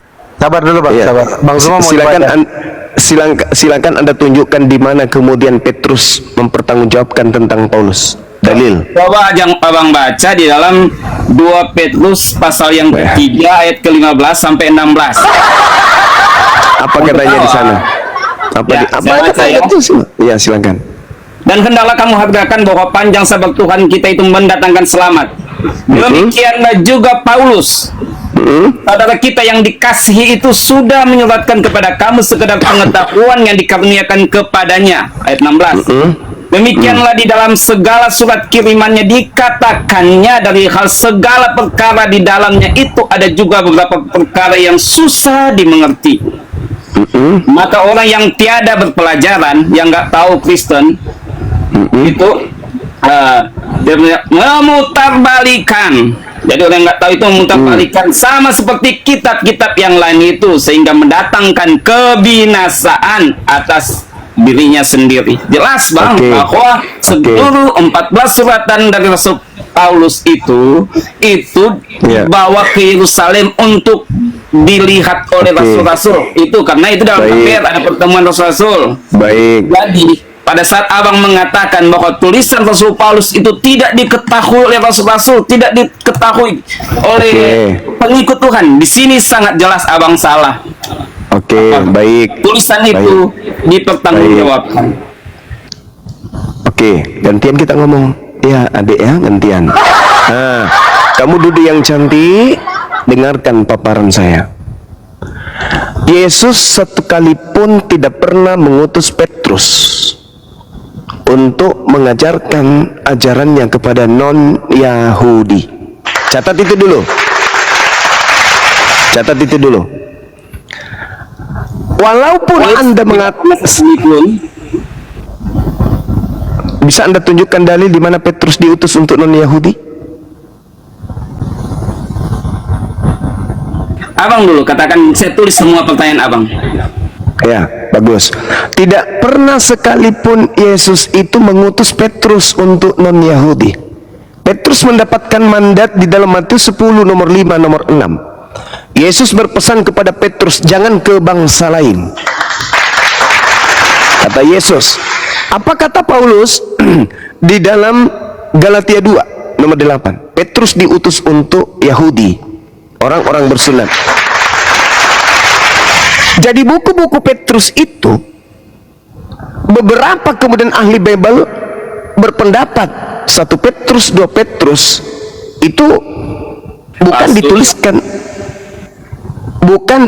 Sabar dulu Bang, Ya. sabar. Bang Zuma mau dibaca. Silakan Anda tunjukkan di mana kemudian Petrus mempertanggungjawabkan tentang Paulus. Dalil. Coba abang baca di dalam 2 Petrus pasal yang ketiga ayat ke-15 sampai 16. Apa katanya di sana? Ya, saya baca ya. Ya, silakan. Dan hendaklah kamu hargakan bahwa panjang sabar Tuhan kita itu mendatangkan selamat. Demikianlah juga Paulus, saudara kita yang dikasihi itu, sudah menyuratkan kepada kamu sekedar pengetahuan yang dikaruniakan kepadanya. Ayat 16. Demikianlah di dalam segala surat kirimannya dikatakannya dari hal segala perkara di dalamnya itu ada juga beberapa perkara yang susah dimengerti. Maka orang yang tiada berpelajaran, yang nggak tahu Kristen, itu dia memutarbalikan. Jadi orang yang nggak tahu itu memutarbalikan, sama seperti kitab-kitab yang lain itu, sehingga mendatangkan kebinasaan atas dirinya sendiri. Jelas Bang, bahwa seluruh 14 suratan dari Rasul Paulus itu dibawa ke Yerusalem untuk dilihat oleh rasul-rasul itu, karena itu dalam KPR ada pertemuan rasul-rasul. Baik. Jadi pada saat abang mengatakan bahwa tulisan Rasul Paulus itu tidak diketahui oleh rasul-rasul, tidak diketahui oleh pengikut Tuhan, di sini sangat jelas abang salah. Oke, baik. Tulisan itu dipertanggungjawabkan. Oke, gantian kita ngomong. Ya, adik ya, gantian. Nah, kamu duduk yang cantik, dengarkan paparan saya. Yesus satu kali pun tidak pernah mengutus Petrus untuk mengajarkan ajarannya kepada non-Yahudi. Catat itu dulu. Catat itu dulu. Walaupun Anda mengatakan Bisa Anda tunjukkan dalil di mana Petrus diutus untuk non-Yahudi? Abang dulu katakan, saya tulis semua pertanyaan abang. Ya, bagus. Tidak pernah sekalipun Yesus itu mengutus Petrus untuk non-Yahudi. Petrus mendapatkan mandat di dalam Matius 10 nomor 5 nomor 6. Yesus berpesan kepada Petrus, jangan ke bangsa lain. Kata Yesus. Apa kata Paulus di dalam Galatia 2 nomor 8? Petrus diutus untuk Yahudi, orang-orang bersunat. Jadi buku-buku Petrus itu, beberapa kemudian ahli Bible berpendapat 1 Petrus, 2 Petrus itu bukan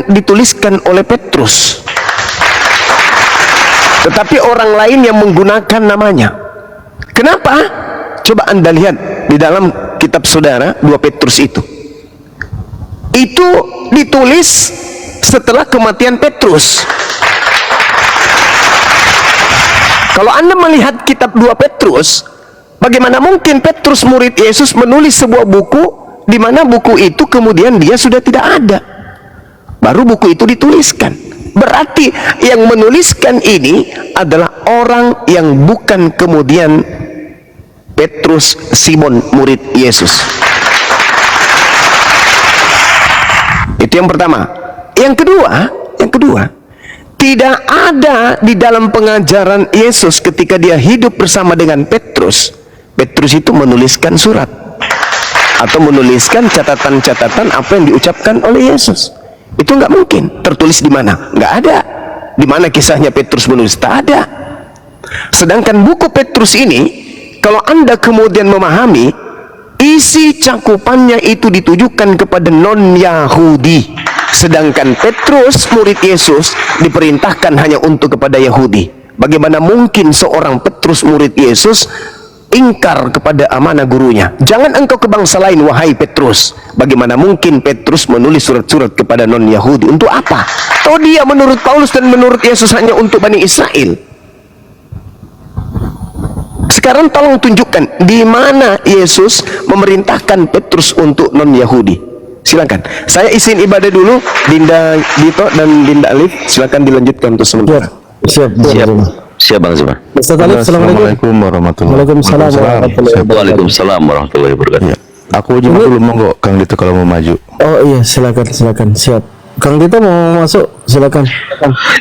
dituliskan oleh Petrus, tetapi orang lain yang menggunakan namanya. Kenapa? Coba Anda lihat di dalam kitab saudara 2 Petrus itu ditulis setelah kematian Petrus. Kalau Anda melihat kitab 2 Petrus, bagaimana mungkin Petrus murid Yesus menulis sebuah buku di mana buku itu kemudian dia sudah tidak ada, baru buku itu dituliskan? Berarti yang menuliskan ini adalah orang yang bukan kemudian Petrus Simon murid Yesus. Itu yang pertama. Yang kedua, tidak ada di dalam pengajaran Yesus ketika dia hidup bersama dengan Petrus itu menuliskan surat atau menuliskan catatan-catatan apa yang diucapkan oleh Yesus. Itu nggak mungkin. Tertulis di mana? Nggak ada. Di mana kisahnya Petrus menulis? Tak ada. Sedangkan buku Petrus ini, kalau Anda kemudian memahami, isi cakupannya itu ditujukan kepada non-Yahudi. Sedangkan Petrus murid Yesus diperintahkan hanya untuk kepada Yahudi. Bagaimana mungkin seorang Petrus murid Yesus ingkar kepada amanah gurunya? Jangan engkau ke bangsa lain, wahai Petrus. Bagaimana mungkin Petrus menulis surat-surat kepada non-Yahudi? Untuk apa? Toh dia menurut Paulus dan menurut Yesus hanya untuk Bani Israel. Sekarang tolong tunjukkan di mana Yesus memerintahkan Petrus untuk non-Yahudi. Silakan. Saya izin ibadah dulu, Dinda Dito dan Dinda Alif. Silakan dilanjutkan untuk sementara. Siap Bang Zuma. Ustaz Alif, Assalamualaikum warahmatullahi wabarakatuh. Waalaikumsalam warahmatullahi wabarakatuh. Aku uji dulu monggo Kang Dito kalau mau maju. Oh iya, silakan. Siap. Kang Dito mau masuk, silakan.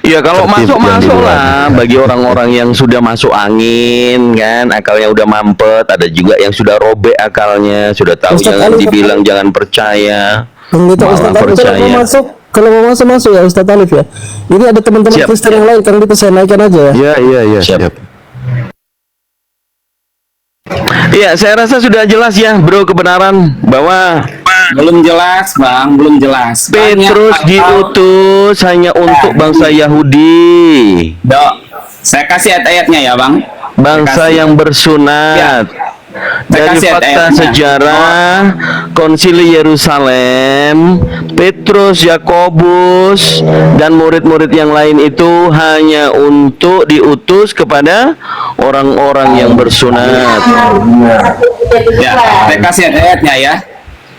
Ya kalau Tertib masuk yang lah bagi orang-orang yang sudah masuk angin kan, akalnya udah mampet, ada juga yang sudah robek akalnya, sudah tahu Ustaz jangan Ali, dibilang jangan percaya. Kang Dito, malah Ustaz Alif, percaya. kalau mau masuk ya Ustaz Alif ya. Ini ada teman-teman Siap. Kristen yang lain, Kang Dito saya naikkan aja ya. Iya, Siap. siap. Iya, saya rasa sudah jelas ya, Bro, kebenaran bahwa Belum jelas bang, belum jelas. Petrus Banyak hal-hal. diutus hanya untuk bangsa Yahudi, Dok, saya kasih ayat-ayatnya ya bang. bangsa Saya kasih. yang bersunat. Ya. Dari kasih fakta ayat-ayatnya. sejarah Konsili Yerusalem, Petrus, Yakobus, dan murid-murid yang lain itu hanya untuk diutus kepada orang-orang yang bersunat. Ya, saya kasih ayat-ayatnya ya.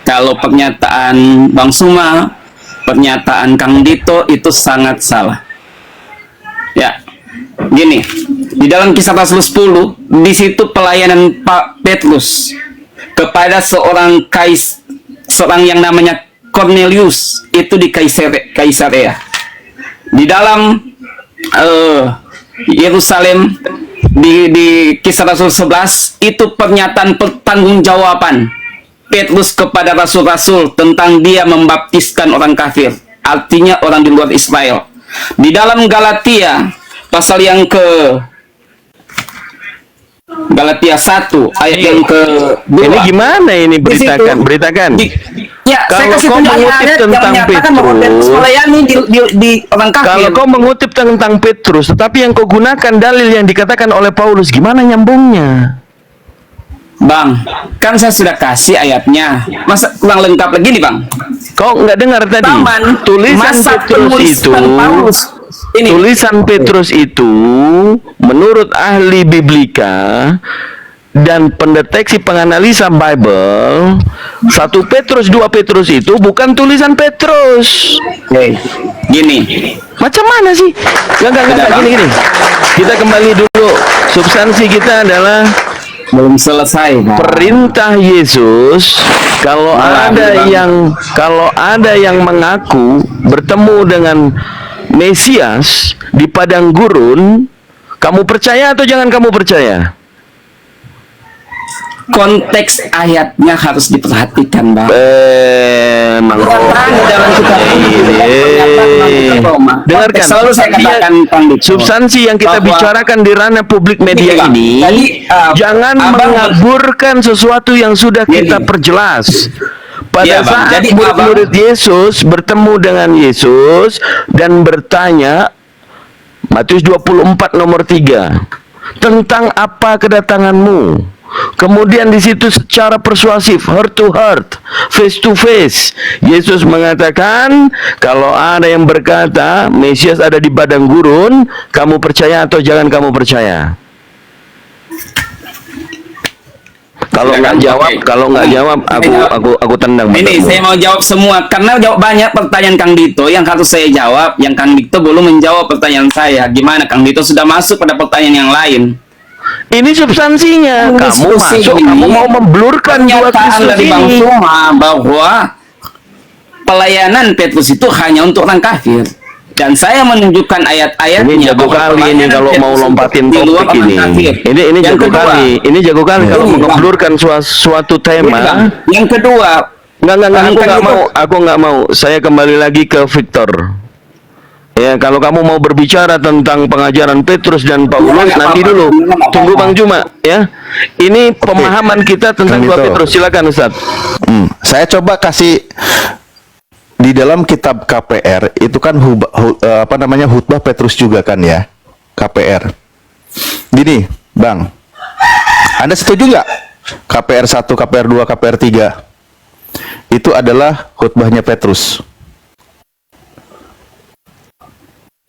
Kalau pernyataan Bang Suma, pernyataan Kang Dito itu sangat salah. Ya, gini, di dalam Kisah Rasul 10, di situ pelayanan Pak Petrus kepada seorang yang namanya Cornelius itu di Kaisarea. Di dalam Yerusalem di Kisah Rasul 11 itu pernyataan pertanggungjawaban Petrus kepada rasul-rasul tentang dia membaptiskan orang kafir, artinya orang di luar Israel. Di dalam Galatia pasal yang Galatia 1 ayat yang ke-2. Ini gimana ini? Di situ, Beritakan. Ya, saya Kalau kasih kau tunjuk mengutip ayat yang tentang menyatakan bahwa Petrus, Petrus melayani di orang kafir. Kalau kau mengutip tentang Petrus, tetapi yang kau gunakan dalil yang dikatakan oleh Paulus, gimana nyambungnya? Bang, kan saya sudah kasih ayatnya. Masa kurang lengkap lagi nih, Bang? Kau nggak dengar tadi? Taman Tulisan masa Petrus itu penulisan Paulus. Ini tulisan Petrus itu menurut ahli biblika dan pendeteksi penganalisa Bible, 1 Petrus 2 Petrus itu bukan tulisan Petrus. gini. Macam mana sih? Enggak, gini. Kita kembali dulu. Substansi kita adalah Belum selesai, Pak. perintah Yesus. Kalau ada yang mengaku bertemu dengan Mesias di padang gurun, kamu percaya atau jangan kamu percaya? Konteks ayatnya harus diperhatikan, Bang. Dalam kitab dengarkan, Selalu saya katakan, Pandit. substansi yang kita bahwa bicarakan di ranah publik media Bang. ini, Jadi, jangan Abang mengaburkan sesuatu yang sudah kita perjelas. Pada Iya, Bang. saat Jadi, murid-murid Yesus bertemu dengan Yesus dan bertanya, Matius 24 nomor 3, tentang apa kedatanganmu? Kemudian di situ secara persuasif, heart to heart, face to face, Yesus mengatakan, kalau ada yang berkata Mesias ada di padang gurun, kamu percaya atau jangan kamu percaya? Kalau nggak jawab, aku tendang. Ini saya mau jawab semua karena jawab banyak pertanyaan Kang Dito yang harus saya jawab. Yang Kang Dito belum menjawab pertanyaan saya. Gimana Kang Dito sudah masuk pada pertanyaan yang lain? Ini substansinya. Kamu masuk, kamu mau memblurkan dua Pernyataan Kristus dari Bang ini. Suma bahwa pelayanan Petrus itu hanya untuk orang kafir. Dan saya menunjukkan ayat-ayatnya. Ini jago bahwa kali ini kalau pelayanan mau Petrus lompatin di luar topik orang ini. kafir. Ini Yang jago kedua, kali. Ini jago kali kalau Ini, Bang. mengeblurkan suatu tema. Yang kedua, Enggak, aku nggak mau. Saya kembali lagi ke Victor. Ya, kalau kamu mau berbicara tentang pengajaran Petrus dan Paulus, nggak nanti apa-apa. dulu. Nggak apa-apa. Tunggu Bang Juma, ya. Ini pemahaman kita tentang Kang 2 Dito. Petrus. Silakan Ustaz. Saya coba kasih di dalam kitab KPR itu kan khutbah Petrus juga kan ya, KPR. Gini, Bang, Anda setuju nggak? KPR 1, KPR 2, KPR 3 itu adalah khutbahnya Petrus.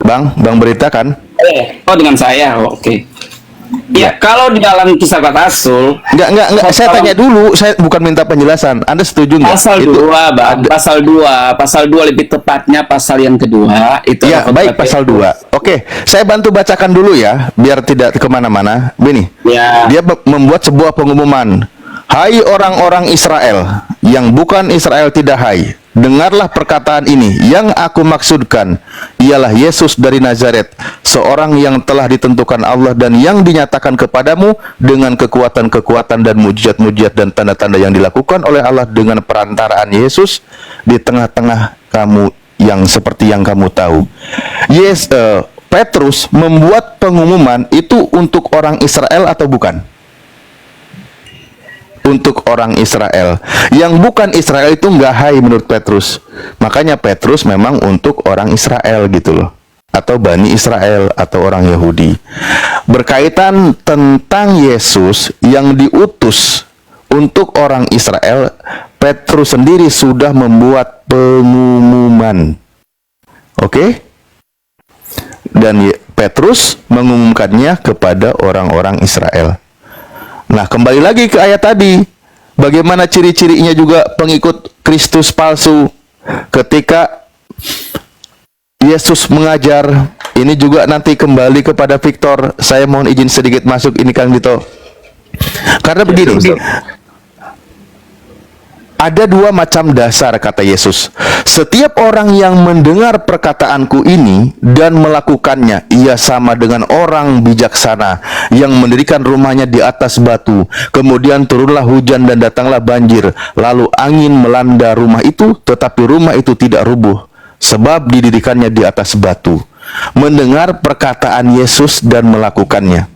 Bang berita kan? oh dengan saya, oke. Ya, kalau di dalam kisah Rasul, Enggak, saya tanya dulu, saya bukan minta penjelasan. Anda setuju nggak? pasal 2, Bang. Pasal 2 lebih tepatnya pasal yang kedua itu. Ya, baik, pasal 2. Oke, saya bantu bacakan dulu ya, biar tidak kemana-mana. Begini, Ya. dia membuat sebuah pengumuman. Hai orang-orang Israel, yang bukan Israel tidak hai. Dengarlah perkataan ini, yang aku maksudkan ialah Yesus dari Nazaret, seorang yang telah ditentukan Allah dan yang dinyatakan kepadamu dengan kekuatan-kekuatan dan mujizat-mujizat dan tanda-tanda yang dilakukan oleh Allah dengan perantaraan Yesus di tengah-tengah kamu yang seperti yang kamu tahu. Petrus membuat pengumuman itu untuk orang Israel atau bukan? Untuk orang Israel. Yang bukan Israel itu nggak hai menurut Petrus. Makanya Petrus memang untuk orang Israel gitu loh, atau Bani Israel atau orang Yahudi. Berkaitan tentang Yesus yang diutus untuk orang Israel, Petrus sendiri sudah membuat pengumuman. Oke? Dan Petrus mengumumkannya kepada orang-orang Israel. Nah, kembali lagi ke ayat tadi. Bagaimana ciri-cirinya juga pengikut Kristus palsu ketika Yesus mengajar. Ini juga nanti kembali kepada Victor. Saya mohon izin sedikit masuk ini, Kang Dito. Karena begini, ada 2 macam dasar kata Yesus. Setiap orang yang mendengar perkataanku ini dan melakukannya, ia sama dengan orang bijaksana yang mendirikan rumahnya di atas batu. Kemudian turunlah hujan dan datanglah banjir. Lalu angin melanda rumah itu, tetapi rumah itu tidak rubuh, sebab didirikannya di atas batu. Mendengar perkataan Yesus dan melakukannya.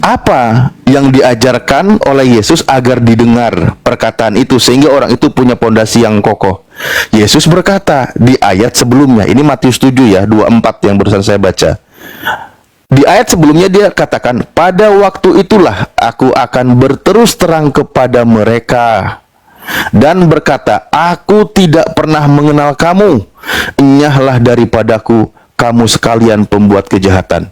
Apa yang diajarkan oleh Yesus agar didengar perkataan itu sehingga orang itu punya pondasi yang kokoh? Yesus berkata di ayat sebelumnya, ini Matius 7 ya, 24 yang barusan saya baca. Di ayat sebelumnya dia katakan, pada waktu itulah aku akan berterus terang kepada mereka dan berkata, aku tidak pernah mengenal kamu, enyahlah daripadaku, kamu sekalian pembuat kejahatan.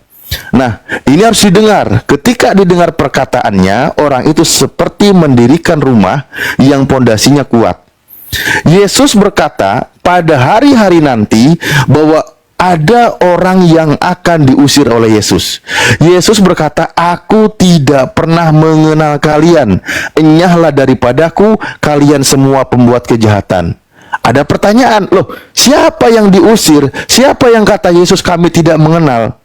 Nah, ini harus didengar. Ketika didengar perkataannya, orang itu seperti mendirikan rumah yang pondasinya kuat. Yesus berkata pada hari-hari nanti bahwa ada orang yang akan diusir oleh Yesus. Yesus berkata, aku tidak pernah mengenal kalian. Enyahlah daripadaku, kalian semua pembuat kejahatan. Ada pertanyaan, loh, siapa yang diusir? Siapa yang kata Yesus kami tidak mengenal?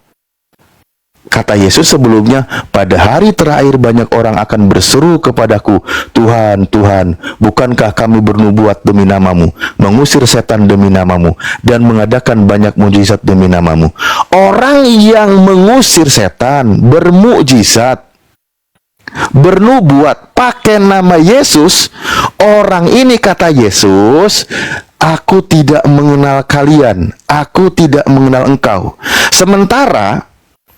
Kata Yesus sebelumnya, pada hari terakhir banyak orang akan berseru kepadaku, Tuhan, Tuhan, bukankah kami bernubuat demi namamu, mengusir setan demi namamu, dan mengadakan banyak mujizat demi namamu. Orang yang mengusir setan, bermukjizat, bernubuat pakai nama Yesus, orang ini kata Yesus, aku tidak mengenal kalian, aku tidak mengenal engkau. Sementara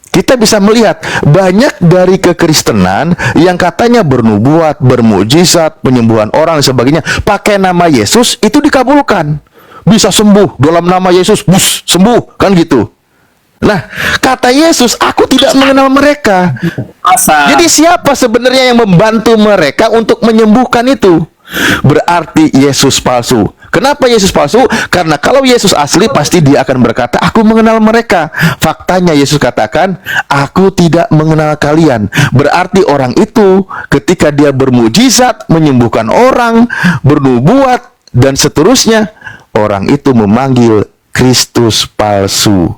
kita bisa melihat banyak dari kekristenan yang katanya bernubuat, bermukjizat, penyembuhan orang dan sebagainya pakai nama Yesus, itu dikabulkan. Bisa sembuh dalam nama Yesus, bus, sembuh, kan gitu. Nah, kata Yesus, aku tidak mengenal mereka. Jadi siapa sebenarnya yang membantu mereka untuk menyembuhkan itu? Berarti Yesus palsu. Kenapa Yesus palsu? Karena kalau Yesus asli pasti dia akan berkata, aku mengenal mereka. Faktanya Yesus katakan, aku tidak mengenal kalian. Berarti orang itu ketika dia bermujizat, menyembuhkan orang, bernubuat, dan seterusnya, orang itu memanggil Kristus palsu.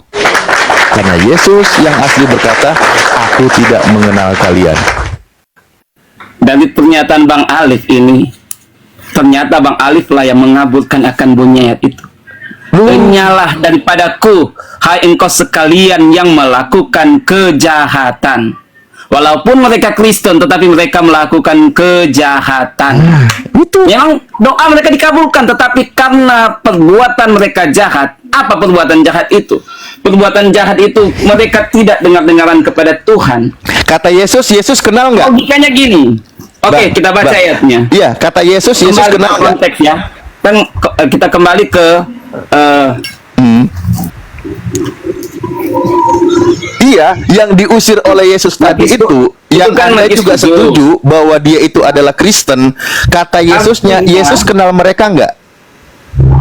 Karena Yesus yang asli berkata, aku tidak mengenal kalian. Dari pernyataan Bang Alif ini, ternyata Bang Alif lah yang mengabulkan akan bunyi ayat itu. Enyalah daripadaku, hai engkau sekalian yang melakukan kejahatan. Walaupun mereka Kristen, tetapi mereka melakukan kejahatan. Itu. Memang doa mereka dikabulkan, tetapi karena perbuatan mereka jahat. Apa perbuatan jahat itu? Perbuatan jahat itu mereka tidak dengar-dengaran kepada Tuhan. Kata Yesus, Yesus kenal nggak? Logikanya gini. Oke, kita baca ayatnya. Iya, kata Yesus, Yesus Kembali kenal ke nggak? konteksnya. Kan kita kembali ke Iya, yang diusir oleh Yesus tadi itu, yang kan Anda lagi juga setuju bahwa dia itu adalah Kristen. Kata Yesusnya, Artinya- Yesus kenal mereka nggak?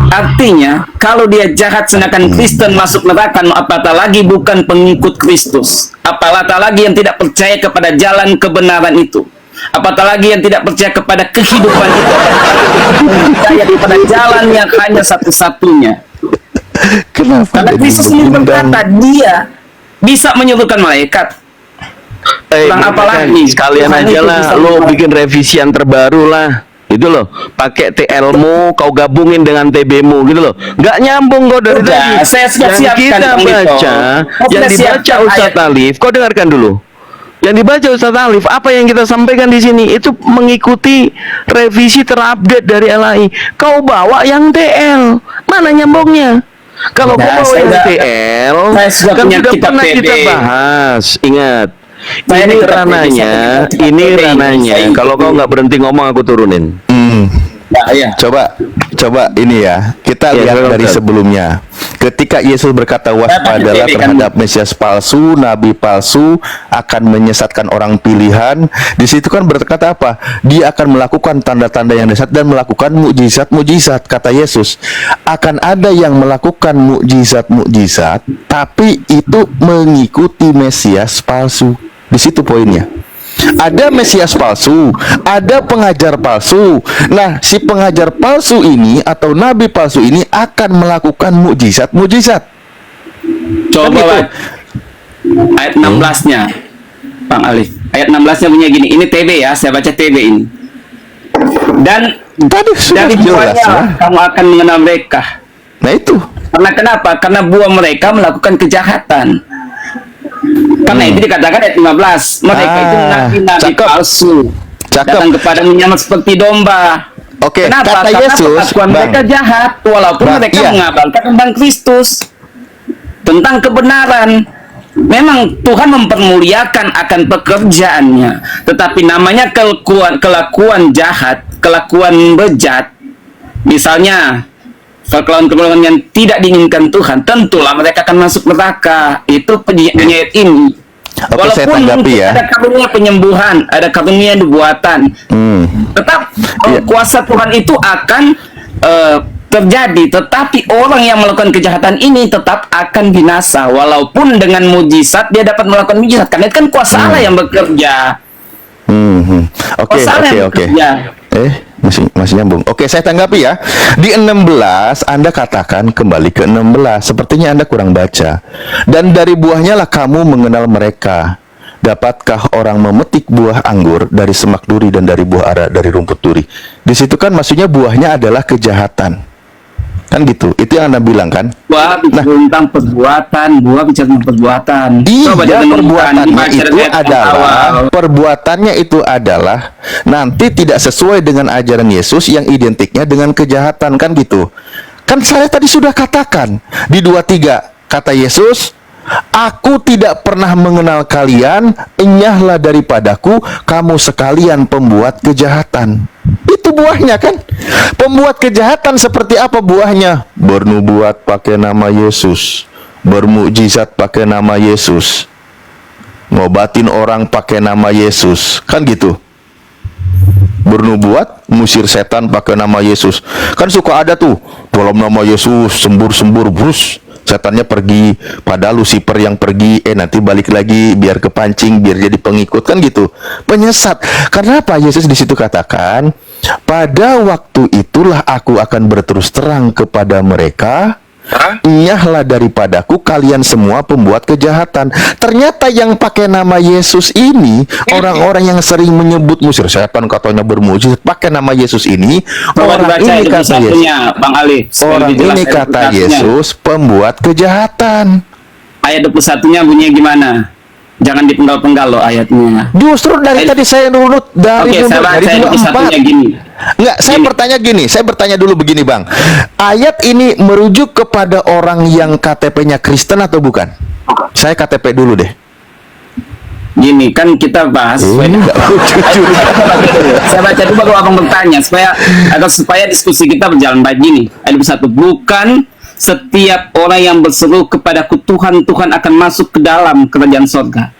Artinya, kalau dia jahat sedangkan Kristen masuk neraka, apatah lagi bukan pengikut Kristus. Apatah lagi yang tidak percaya kepada jalan kebenaran itu. Apatah lagi yang tidak percaya kepada kehidupan itu. Percaya kepada jalan yang hanya satu-satunya. Kenapa? Karena dia Kristus ini diundang? berkata, dia bisa menyuruhkan malaikat. Kurang apa lagi? Sekalian Tuhan aja itu lah, bisa lo menyuruhkan. bikin revisian terbaru lah. Itu loh, pakai TL-mu, kau gabungin dengan TB-mu gitu loh. Nggak nyambung kau dari Udah, tadi. saya Yang siapkan, kita Bang Dito. baca, Saya yang sudah dibaca siapkan Ustadz ayat. Alif, kau dengarkan dulu. Yang dibaca Ustadz Alif, apa yang kita sampaikan di sini itu mengikuti revisi terupdate dari LAI. Kau bawa yang TL, mana nyambungnya? Kalau Nah, kau bawa saya yang udah- TL, saya sudah kan punya sudah kitab pernah kita TB. bahas. Ingat, Saya ini ada kitab TB, rananya, saya ada kitab ini TB, rananya. saya Kalau kau nggak berhenti ngomong, aku turunin. Nah, ya. Coba ini ya, kita Ya, lihat betul. dari sebelumnya. Ketika Yesus berkata waspadalah terhadap Mesias palsu, nabi palsu akan menyesatkan orang pilihan. Di situ kan berkata apa? Dia akan melakukan tanda-tanda yang dahsyat dan melakukan mukjizat-mukjizat. Kata Yesus, akan ada yang melakukan mukjizat-mukjizat, tapi itu mengikuti Mesias palsu. Di situ poinnya. Ada Mesias palsu, ada pengajar palsu. Nah, si pengajar palsu ini atau nabi palsu ini akan melakukan mukjizat-mukjizat. Coba Kan Bang. Ayat 16-nya, Bang Alif. Ayat 16-nya punya gini. Ini TB ya, saya baca TB ini. Dan Tadi sudah dari jelas buahnya ya. kamu akan mengenal mereka. Nah itu. Karena kenapa? Karena buah mereka melakukan kejahatan. Karena itu dikatakan ayat 15. Mereka itu nabi-nabi cakep. palsu. Cakep. Datang kepada menyamar seperti domba. Oke, Kenapa? kata Karena Yesus, perlakuan Bang. mereka jahat, walaupun Bang, mereka iya. mengabarkan tentang Kristus, tentang kebenaran. Memang Tuhan mempermuliakan akan pekerjaannya, tetapi namanya kelakuan jahat, kelakuan bejat. Misalnya pergaulan-pergaulan yang tidak diinginkan Tuhan, tentulah mereka akan masuk neraka. Itu penyayat ini. Oke, saya Walaupun tanggapi mungkin ya. ada karunia penyembuhan, ada karunia nubuatan, tetap kuasa Tuhan itu akan terjadi. Tetapi orang yang melakukan kejahatan ini tetap akan binasa. Walaupun dengan mujizat dia dapat melakukan mujizat, karena itu kan kuasa Allah yang bekerja. Oke, Kuasa Allah yang oke. bekerja. Masih nyambung. Oke, saya tanggapi ya. Di 16 Anda katakan kembali ke 16. Sepertinya Anda kurang baca. Dan dari buahnya lah kamu mengenal mereka. Dapatkah orang memetik buah anggur dari semak duri dan dari buah ara dari rumput duri? Di situ kan maksudnya buahnya adalah kejahatan. Kan gitu. Itu yang Anda bilang kan? Buah bicara tentang perbuatan, buah bicara tentang perbuatan. Iya, Coba jangan perbuatannya dibaca itu dari ayat yang adalah awal. perbuatannya itu adalah nanti tidak sesuai dengan ajaran Yesus yang identiknya dengan kejahatan, kan gitu. Kan saya tadi sudah katakan di 23 kata Yesus, aku tidak pernah mengenal kalian, enyahlah daripadaku kamu sekalian pembuat kejahatan. Itu buahnya kan. Pembuat kejahatan seperti apa buahnya? Bernubuat pakai nama Yesus, bermukjizat pakai nama Yesus, ngobatin orang pakai nama Yesus, kan gitu. Bernubuat, musir setan pakai nama Yesus. Kan suka ada tuh, dalam nama Yesus sembur-sembur brus, setannya pergi, padahal Lucifer yang pergi, nanti balik lagi biar kepancing, biar jadi pengikut, kan gitu. Penyesat. Karena apa? Yesus di situ katakan, pada waktu itulah aku akan berterus terang kepada mereka, enyahlah daripadaku kalian semua pembuat kejahatan. Ternyata yang pakai nama Yesus ini, orang-orang yang sering menyebut musir setan katanya bermujizat pakai nama Yesus ini, Coba orang dibaca ini ayat kata Yesus, satunya, Bang Ali. supaya orang lebih jelas ini ayat kata 21-nya. Yesus pembuat kejahatan. Ayat 21-nya bunyinya gimana? Jangan dipenggal-penggal loh ayatnya. Justru dari tadi saya nurut dari Oke, saya baca ayat 21-nya gini. Enggak, saya bertanya dulu begini, Bang. Ayat ini merujuk kepada orang yang KTP-nya Kristen atau bukan? Saya KTP dulu deh. Gini, kan kita bahas. Saya baca dulu baru abang bertanya supaya diskusi kita berjalan baik. Gini, ayat 21, bukan setiap orang yang berseru kepadaku Tuhan, Tuhan akan masuk ke dalam kerajaan sorga.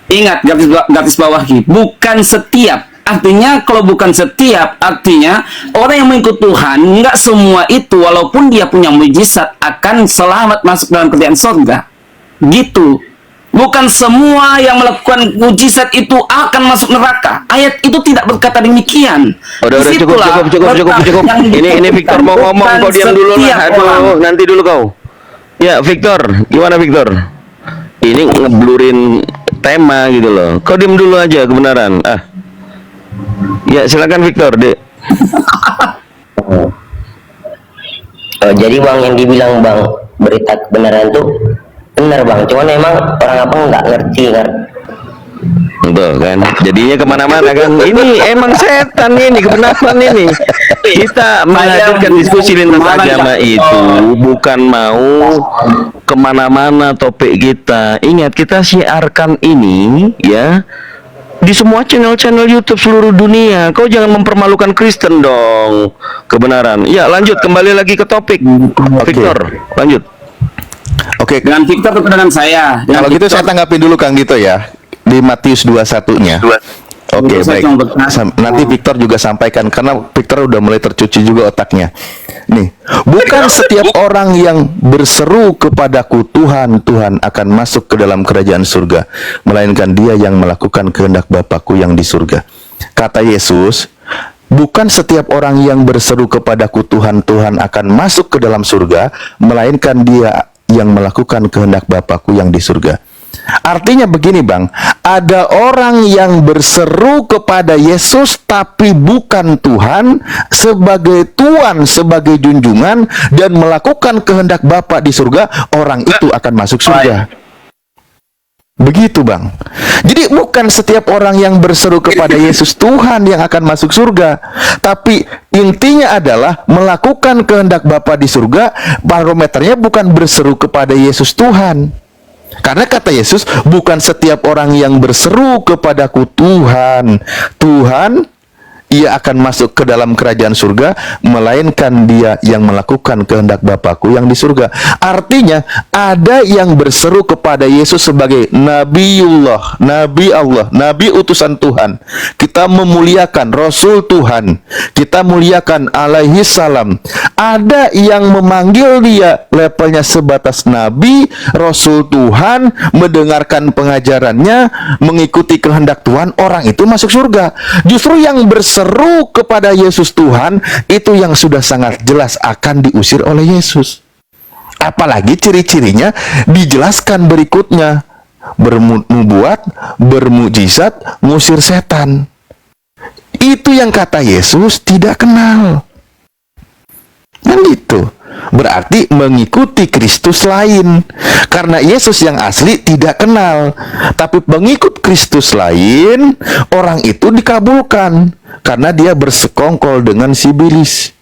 Ingat, garis bawahi, bukan setiap. Artinya kalau bukan setiap, artinya orang yang mengikut Tuhan, nggak semua itu walaupun dia punya mujizat akan selamat masuk dalam kerajaan sorga. Gitu. Bukan semua yang melakukan mujizat itu akan masuk neraka. Ayat itu tidak berkata demikian. Udah cukup. Ini Victor mau ngomong, kau diam dulu lah. Aduh, nanti dulu kau. Ya, Victor, gimana Victor? Ini ngeblurin tema gitu loh. Kau diam dulu aja kebenaran. Ya, silakan Victor, Dek. Jadi Bang, yang dibilang Bang berita kebenaran itu benar Bang, cuman memang orang abang nggak ngerti kan. Betul kan, jadinya kemana-mana kan. Ini emang setan ini, kebenaran ini. Kita menghadirkan diskusi lintas agama itu bukan mau kemana-mana topik kita. Ingat, kita siarkan ini ya di semua channel-channel YouTube seluruh dunia. Kau jangan mempermalukan Kristen dong. Kebenaran. Ya, lanjut kembali lagi ke topik. Victor, lanjut. Oke, Dengan Victor atau dengan saya? Dengan kalau gitu Victor. saya tanggapin dulu Kang Dito ya. Di Matius 21-nya. Oke, Saya baik. cuma bertanya. Nanti Victor juga sampaikan karena Victor udah mulai tercuci juga otaknya. Nih, bukan setiap orang yang berseru kepadaku Tuhan, Tuhan akan masuk ke dalam kerajaan surga, melainkan dia yang melakukan kehendak Bapakku yang di surga. Kata Yesus, bukan setiap orang yang berseru kepadaku Tuhan, Tuhan akan masuk ke dalam surga, melainkan dia yang melakukan kehendak Bapakku yang di surga. Artinya begini Bang, ada orang yang berseru kepada Yesus tapi bukan Tuhan, sebagai Tuhan, sebagai junjungan, dan melakukan kehendak Bapa di surga, orang itu akan masuk surga. Begitu Bang. Jadi bukan setiap orang yang berseru kepada Yesus Tuhan yang akan masuk surga, tapi intinya adalah melakukan kehendak Bapa di surga. Barometernya bukan berseru kepada Yesus Tuhan. Karena kata Yesus, bukan setiap orang yang berseru kepadaku Tuhan, Tuhan, ia akan masuk ke dalam kerajaan surga, melainkan dia yang melakukan kehendak Bapakku yang di surga. Artinya, ada yang berseru kepada Yesus sebagai Nabiullah, Nabi Allah, Nabi utusan Tuhan. Kita memuliakan Rasul Tuhan, kita muliakan alaihi salam. Ada yang memanggil dia levelnya sebatas Nabi, Rasul Tuhan, mendengarkan pengajarannya, mengikuti kehendak Tuhan, orang itu masuk surga. Justru yang berseru kepada Yesus Tuhan, itu yang sudah sangat jelas akan diusir oleh Yesus. Apalagi ciri-cirinya dijelaskan berikutnya. Bernubuat, bermujizat, ngusir setan. Itu yang kata Yesus tidak kenal. Kan gitu. Berarti mengikuti Kristus lain. Karena Yesus yang asli tidak kenal. Tapi pengikut Kristus lain, orang itu dikabulkan. Karena dia bersekongkol dengan si iblis.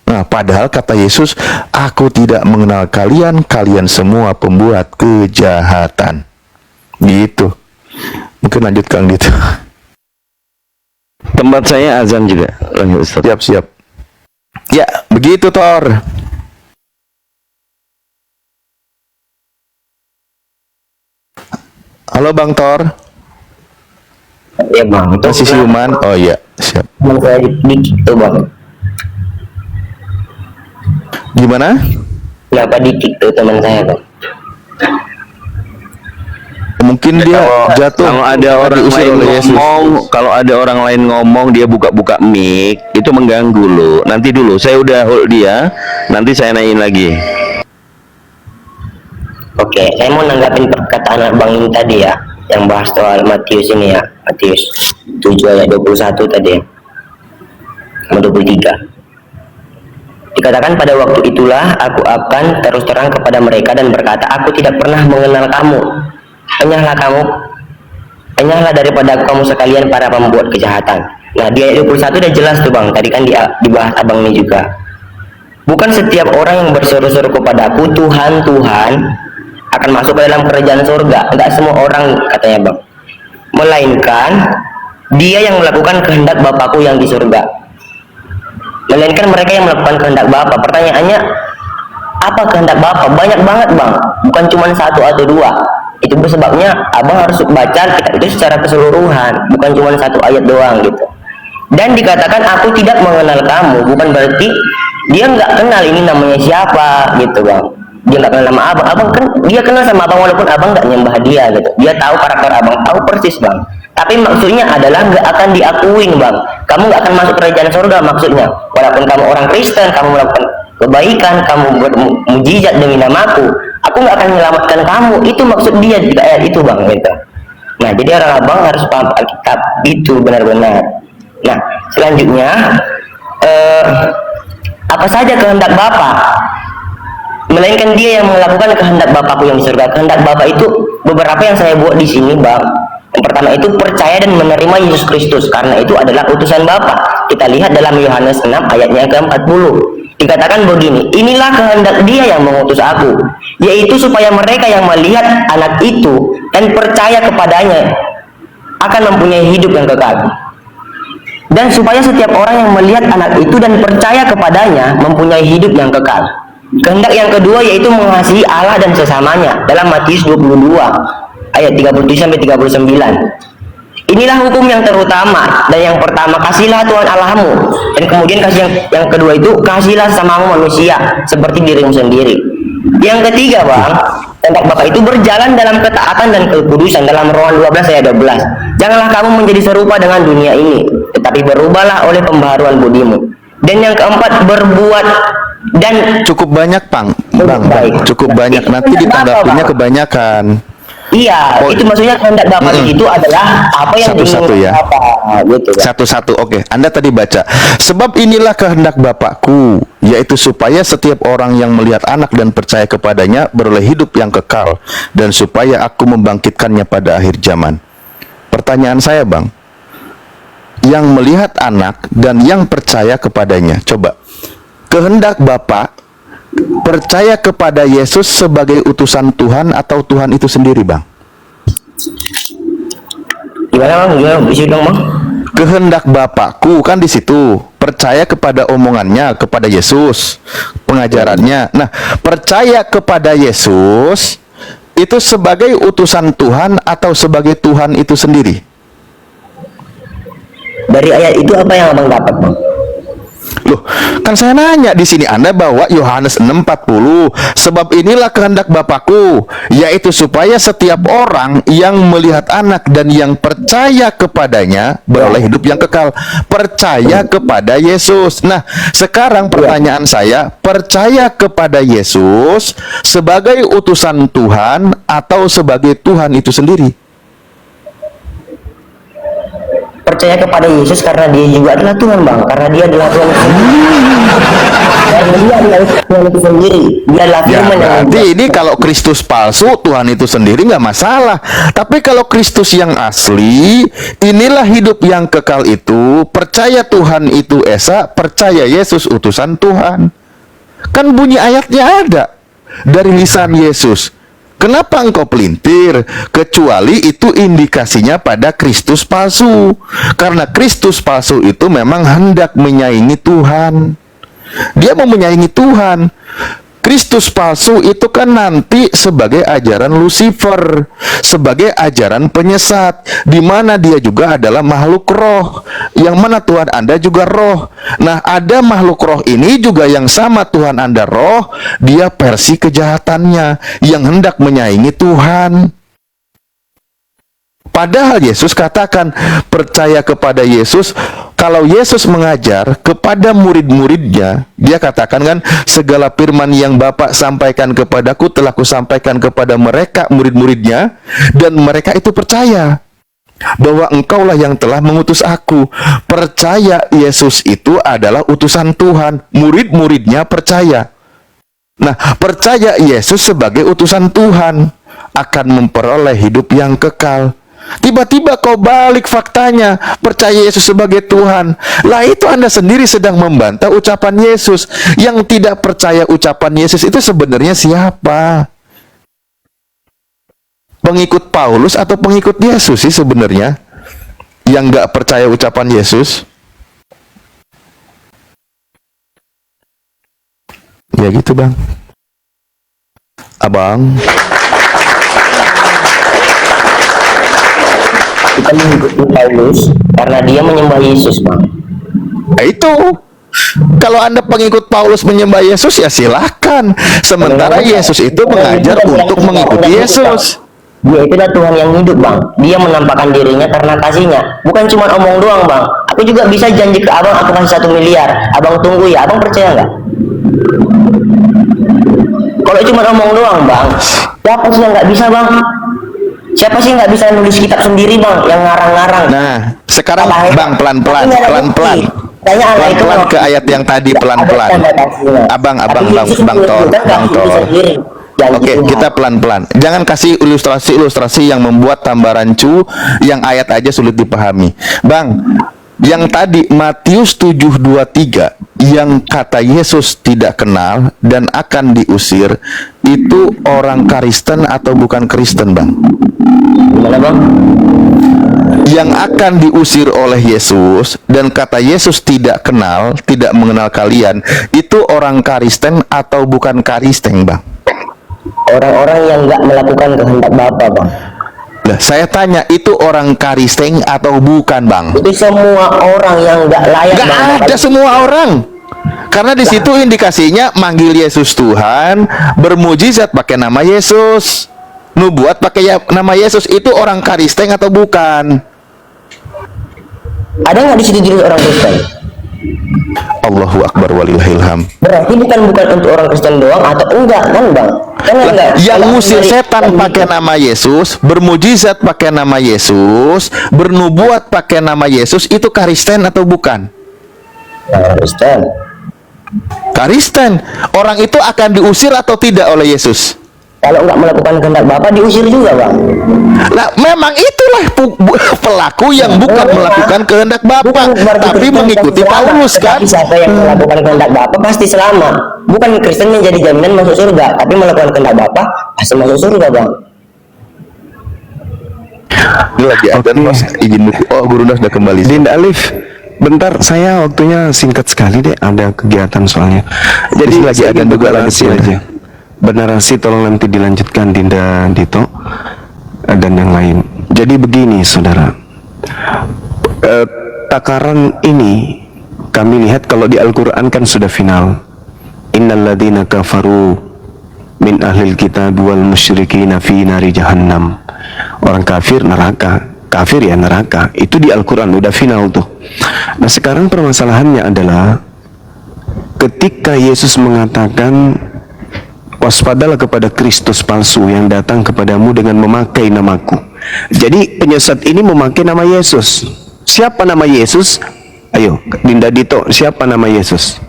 Nah, padahal kata Yesus, aku tidak mengenal kalian, kalian semua pembuat kejahatan. Gitu. Mungkin lanjut Kang gitu. Tempat saya azan juga. Lanjut, Ustaz. Siap. Ya, begitu Thor. Halo Bang Thor. Ya bang, itu Masih siuman? Oh iya, siap. teman saya dikit tuh bang. Gimana? Kenapa dikit tuh teman saya bang? Mungkin dia jatuh. Kalau ada orang diusir lain oleh Yesus. kalau ada orang lain ngomong, dia buka-buka mic, itu mengganggu loh. Nanti dulu, saya udah hold dia, nanti saya nanyain lagi. Oke, saya mau nanggapin perkataan abang ini tadi ya, yang bahas soal Matius ini ya, Matius 7 ayat 21 tadi, sama 23. Dikatakan pada waktu itulah aku akan terus terang kepada mereka dan berkata, aku tidak pernah mengenal kamu. Enyahlah daripada kamu sekalian para pembuat kejahatan. Nah, di ayat 21 udah jelas tuh bang, tadi kan dibahas abang ini juga. Bukan setiap orang yang berseru-seru kepadaku, Tuhan, Tuhan, akan masuk ke dalam kerajaan surga. Enggak semua orang, katanya bang. Melainkan dia yang melakukan kehendak Bapakku yang di surga. Melainkan mereka yang melakukan kehendak Bapa. Pertanyaannya, apa kehendak Bapa? Banyak banget bang, bukan cuma satu atau dua. Itu sebabnya abang harus baca kitab itu secara keseluruhan, bukan cuma satu ayat doang gitu. Dan dikatakan aku tidak mengenal kamu, bukan berarti dia nggak kenal ini namanya siapa gitu bang. Dia nggak kenal nama abang, abang kan dia kenal sama abang walaupun abang nggak nyembah dia gitu. Dia tahu karakter abang, tahu persis bang. Tapi maksudnya adalah nggak akan diakuin bang. Kamu nggak akan masuk kerajaan surga maksudnya. Walaupun kamu orang Kristen, kamu melakukan kebaikan, kamu bermujizat demi namaku, aku nggak akan menyelamatkan kamu. Itu maksud dia di ayat itu bang gitu. Nah, jadi orang abang harus paham Alkitab itu benar-benar. Nah, selanjutnya apa saja kehendak Bapa? Melainkan dia yang melakukan kehendak Bapakku yang di surga. Kehendak Bapa itu beberapa yang saya buat di sini bang. Yang pertama itu percaya dan menerima Yesus Kristus, karena itu adalah utusan Bapa. Kita lihat dalam Yohanes 6 ayatnya ke-40. Dikatakan begini, inilah kehendak dia yang mengutus aku, yaitu supaya mereka yang melihat anak itu dan percaya kepadanya akan mempunyai hidup yang kekal. Dan supaya setiap orang yang melihat anak itu dan percaya kepadanya mempunyai hidup yang kekal. Kehendak yang kedua yaitu mengasihi Allah dan sesamanya dalam Matius 22 ayat 37 sampai 39. Inilah hukum yang terutama, dan yang pertama kasihlah Tuhan Allahmu, dan kemudian kasih yang kedua itu kasihlah sesamamu manusia seperti dirimu sendiri. Yang ketiga bang, kehendak Bapa itu berjalan dalam ketaatan dan kekudusan dalam Romawi 12 ayat 12. Janganlah kamu menjadi serupa dengan dunia ini, tetapi berubahlah oleh pembaharuan budimu. Dan yang keempat, berbuat dan Cukup banyak Bang, cukup banyak. Nanti ditanggapinya kebanyakan. Iya, itu maksudnya kehendak Bapa itu adalah apa yang Satu-satu ya. gitu, kan? Satu-satu, oke. Anda tadi baca, sebab inilah kehendak Bapakku, yaitu supaya setiap orang yang melihat anak dan percaya kepadanya beroleh hidup yang kekal, dan supaya aku membangkitkannya pada akhir zaman. Pertanyaan saya bang, yang melihat anak dan yang percaya kepadanya, coba, kehendak Bapa percaya kepada Yesus sebagai utusan Tuhan atau Tuhan itu sendiri bang? Gimana bang? Gimana? Bisa dong bang? kehendak Bapakku, kan di situ. Percaya kepada omongannya, kepada Yesus, pengajarannya. Nah, percaya kepada Yesus itu sebagai utusan Tuhan atau sebagai Tuhan itu sendiri? Dari ayat itu apa yang abang dapat, bang? Loh, kan saya nanya di sini, Anda bawa Yohanes 6:40. Sebab inilah kehendak Bapakku, yaitu supaya setiap orang yang melihat Anak dan yang percaya kepadanya beroleh hidup yang kekal. Percaya kepada Yesus. Nah, sekarang pertanyaan saya, percaya kepada Yesus sebagai utusan Tuhan atau sebagai Tuhan itu sendiri? Percaya kepada Yesus karena dia juga adalah Tuhan, bang, karena dia adalah Tuhan sendiri. Karena dia adalah Tuhan itu sendiri. Dia adalah Ya, firman yang berarti ini kalau Kristus palsu, Tuhan itu sendiri nggak masalah. Tapi kalau Kristus yang asli, inilah hidup yang kekal itu, percaya Tuhan itu Esa, percaya Yesus utusan Tuhan. Kan bunyi ayatnya ada dari lisan Yesus. Kenapa engkau pelintir? Kecuali itu indikasinya pada Kristus palsu. Karena Kristus palsu itu memang hendak menyaingi Tuhan. Dia mau menyaingi Tuhan. Kristus palsu itu kan nanti sebagai ajaran Lucifer, sebagai ajaran penyesat, di mana dia juga adalah makhluk roh, yang mana Tuhan Anda juga roh. Nah, ada makhluk roh ini juga yang sama Tuhan Anda roh, dia versi kejahatannya yang hendak menyaingi Tuhan. Padahal Yesus katakan, percaya kepada Yesus. Kalau Yesus mengajar kepada murid-muridnya, dia katakan kan, segala firman yang Bapa sampaikan kepadaku telah kusampaikan kepada mereka, murid-muridnya, dan mereka itu percaya bahwa engkaulah yang telah mengutus aku. Percaya Yesus itu adalah utusan Tuhan. Murid-muridnya percaya. Nah, percaya Yesus sebagai utusan Tuhan akan memperoleh hidup yang kekal. Tiba-tiba kau balik faktanya, percaya Yesus sebagai Tuhan. Lah, itu Anda sendiri sedang membantah ucapan Yesus. Yang tidak percaya ucapan Yesus itu sebenarnya siapa? Pengikut Paulus atau pengikut Yesus sih sebenarnya yang nggak percaya ucapan Yesus? Ya gitu, Bang. Abang. Kita mengikuti Paulus karena dia menyembah Yesus, bang. Nah, itu kalau Anda pengikut Paulus menyembah Yesus, ya silahkan. Sementara Yesus itu mengajar untuk mengikuti Yesus. Dia itu adalah Tuhan yang hidup, bang. Dia menampakkan dirinya karena kasihnya. Bukan cuma omong doang, bang. Aku juga bisa janji ke abang, aku kasih 1 miliar. Abang tunggu ya, abang percaya nggak? Kalau cuma omong doang, bang, siapa sih yang nggak bisa, bang? Siapa sih nggak bisa nulis kitab sendiri, bang, yang ngarang-ngarang? Nah, sekarang Bang pelan-pelan ke ayat yang tadi, pelan-pelan. Bang Tor. Oke, kita pelan-pelan. Jangan kasih ilustrasi yang membuat tambaran yang ayat aja sulit dipahami. Bang, yang tadi Matius 7:23 yang kata Yesus tidak kenal dan akan diusir, itu orang Kristen atau bukan Kristen, Bang? Gimana, bang? Yang akan diusir oleh Yesus dan kata Yesus tidak kenal, tidak mengenal kalian, itu orang Kristen atau bukan Kristen, Bang? Orang-orang yang nggak melakukan kehendak Bapa, bang. Nah, saya tanya, itu orang Kristen atau bukan, Bang? Itu semua orang yang nggak layak. Nggak ada semua orang. Karena di situ indikasinya manggil Yesus Tuhan, bermujizat pakai nama Yesus, nubuat pakai nama Yesus, itu orang Kristen atau bukan? Ada nggak di situ diri orang Kristen? Allahu Akbar walillahilham. Berarti bukan untuk orang Kristen doang atau enggak, kan, bang? Kan enggak. Yang ngusir setan pakai nama Yesus, bermujizat pakai nama Yesus, bernubuat pakai nama Yesus, itu Kristen atau bukan? Kristen. Kristen. Orang itu akan diusir atau tidak oleh Yesus? Kalau nggak melakukan kehendak Bapa diusir juga, bang. Nah, memang itulah pelaku yang bukan melakukan kehendak Bapa, tapi mengikuti Paulus, kan? Siapa yang melakukan kehendak Bapa pasti selamat. Bukan Kristen menjadi jaminan masuk surga, tapi melakukan kehendak Bapa pasti masuk surga, bang. Ini lagi adzan, Mas. Izin buku. Oh, Guru sudah kembali. Dinda Alif, bentar, saya waktunya singkat sekali deh, ada kegiatan soalnya. Jadi Lagi saya ada ingin juga bernarasi lagi aja. Bernarasi tolong nanti dilanjutkan Dinda Dito dan yang lain. Jadi begini, saudara. Takaran ini kami lihat kalau di Al-Quran kan sudah final. Innalladzina kafaru min ahlil kitab wal musyrikina fi nari jahannam. Orang kafir neraka, kafir ya neraka. Itu di Al-Quran udah final tuh. Nah sekarang permasalahannya adalah ketika Yesus mengatakan waspadalah kepada Kristus palsu yang datang kepadamu dengan memakai namaku. Jadi penyesat ini memakai nama Yesus. Siapa nama Yesus? Ayo Dinda Dito, siapa nama Yesus?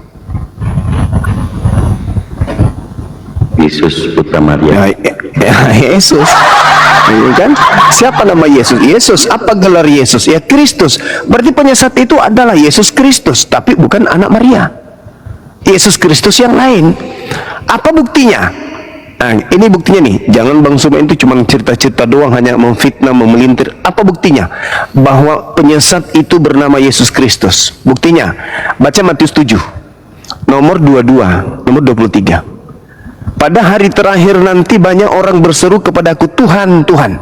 Yesus putra Maria. Yesus. Ya kan? Siapa nama Yesus? Yesus. Apa gelar Yesus? Ya Kristus. Berarti penyesat itu adalah Yesus Kristus, tapi bukan anak Maria. Yesus Kristus yang lain. Apa buktinya? Nah, ini buktinya nih. Jangan Bang Suma itu cuma cerita-cerita doang, hanya memfitnah, memelintir. Apa buktinya? Bahwa penyesat itu bernama Yesus Kristus. Buktinya, baca Matius 7 nomor 22, nomor 23. Pada hari terakhir nanti banyak orang berseru kepadaku, Tuhan, Tuhan,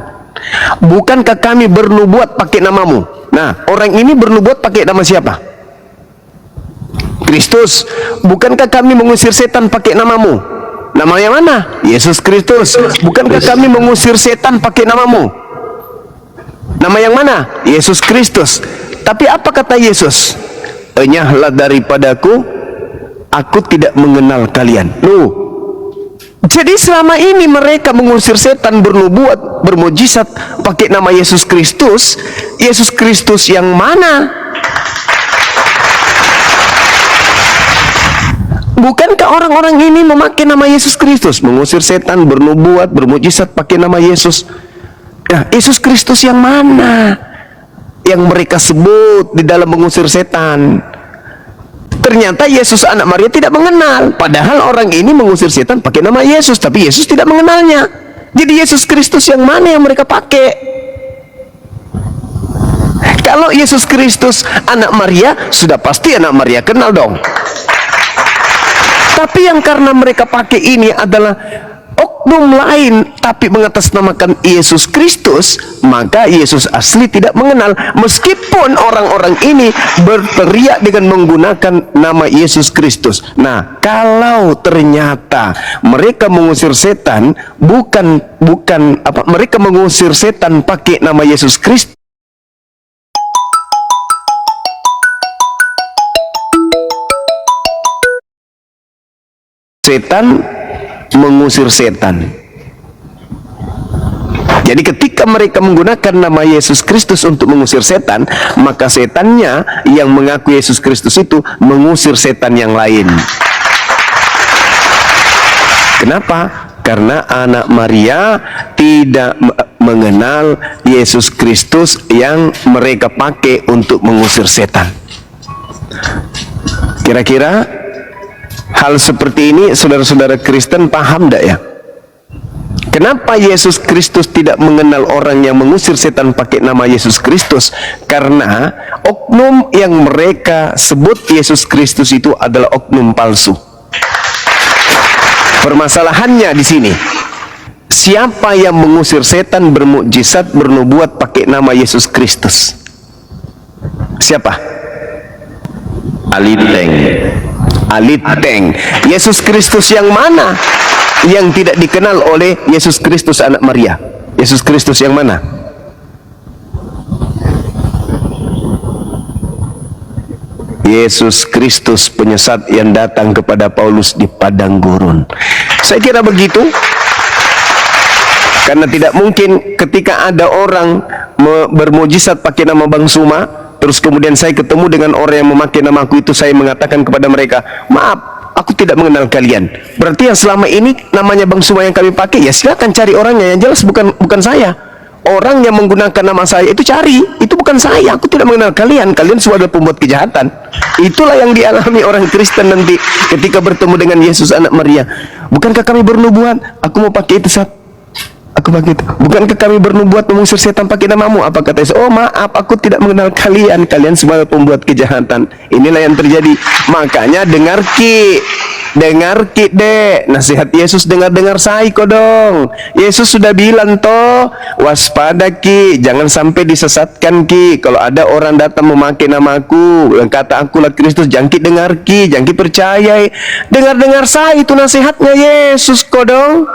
bukankah kami bernubuat pakai namamu? Nah, orang ini bernubuat pakai nama siapa? Kristus. Bukankah kami mengusir setan pakai namamu? Nama yang mana? Yesus Kristus. Bukankah kami mengusir setan pakai namamu? Nama yang mana? Yesus Kristus. Tapi apa kata Yesus? Enyahlah daripadaku, aku tidak mengenal kalian. Loh, jadi selama ini mereka mengusir setan, bernubuat, bermujizat pakai nama Yesus Kristus. Yesus Kristus yang mana? Bukankah orang-orang ini memakai nama Yesus Kristus, mengusir setan, bernubuat, bermujizat pakai nama Yesus? Nah, Yesus Kristus yang mana yang mereka sebut di dalam mengusir setan? Ternyata Yesus anak Maria tidak mengenal. Padahal orang ini mengusir setan pakai nama Yesus, tapi Yesus tidak mengenalnya. Jadi Yesus Kristus yang mana yang mereka pakai? Kalau Yesus Kristus anak Maria, sudah pasti anak Maria kenal dong. Tapi yang karena mereka pakai ini adalah oknum lain, tapi mengatasnamakan Yesus Kristus, maka Yesus asli tidak mengenal. Meskipun orang-orang ini berteriak dengan menggunakan nama Yesus Kristus. Nah, kalau ternyata mereka mengusir setan mereka mengusir setan pakai nama Yesus Kristus, setan mengusir setan. Jadi ketika mereka menggunakan nama Yesus Kristus untuk mengusir setan, maka setannya yang mengaku Yesus Kristus itu mengusir setan yang lain. Kenapa? Karena anak Maria tidak mengenal Yesus Kristus yang mereka pakai untuk mengusir setan. Kira-kira hal seperti ini saudara-saudara Kristen paham tidak ya? Kenapa Yesus Kristus tidak mengenal orang yang mengusir setan pakai nama Yesus Kristus? Karena oknum yang mereka sebut Yesus Kristus itu adalah oknum palsu. Permasalahannya di sini, siapa yang mengusir setan, bermukjizat, bernubuat pakai nama Yesus Kristus? Siapa? Aliteng. Aliteng. Yesus Kristus yang mana yang tidak dikenal oleh Yesus Kristus anak Maria? Yesus Kristus yang mana? Yesus Kristus penyesat yang datang kepada Paulus di padang gurun. Saya kira begitu. Karena tidak mungkin ketika ada orang bermujizat pakai nama Bang Suma, terus kemudian saya ketemu dengan orang yang memakai namaku itu, saya mengatakan kepada mereka, maaf, aku tidak mengenal kalian. Berarti yang selama ini namanya Bang Suma yang kami pakai, ya silakan cari orangnya. Yang jelas bukan saya. Orang yang menggunakan nama saya itu cari, itu bukan saya. Aku tidak mengenal kalian. Kalian semua adalah pembuat kejahatan. Itulah yang dialami orang Kristen nanti ketika bertemu dengan Yesus anak Maria. Bukankah kami bernubuat? Aku mau pakai itu, Sat. Aku begitu. Bukankah kami bernubuat mengusir setan pakai namamu? Apa kata Yesus? Oh maaf, aku tidak mengenal kalian. Kalian semua pembuat kejahatan. Inilah yang terjadi. Makanya dengar dek nasihat Yesus, dengar saya kodong. Yesus sudah bilang toh, waspada ki, jangan sampai disesatkan ki. Kalau ada orang datang memakai namaku dan kata akulah Kristus, jangkit dengar ki, jangkit percaya. Dengar saya, itu nasihatnya Yesus kodong.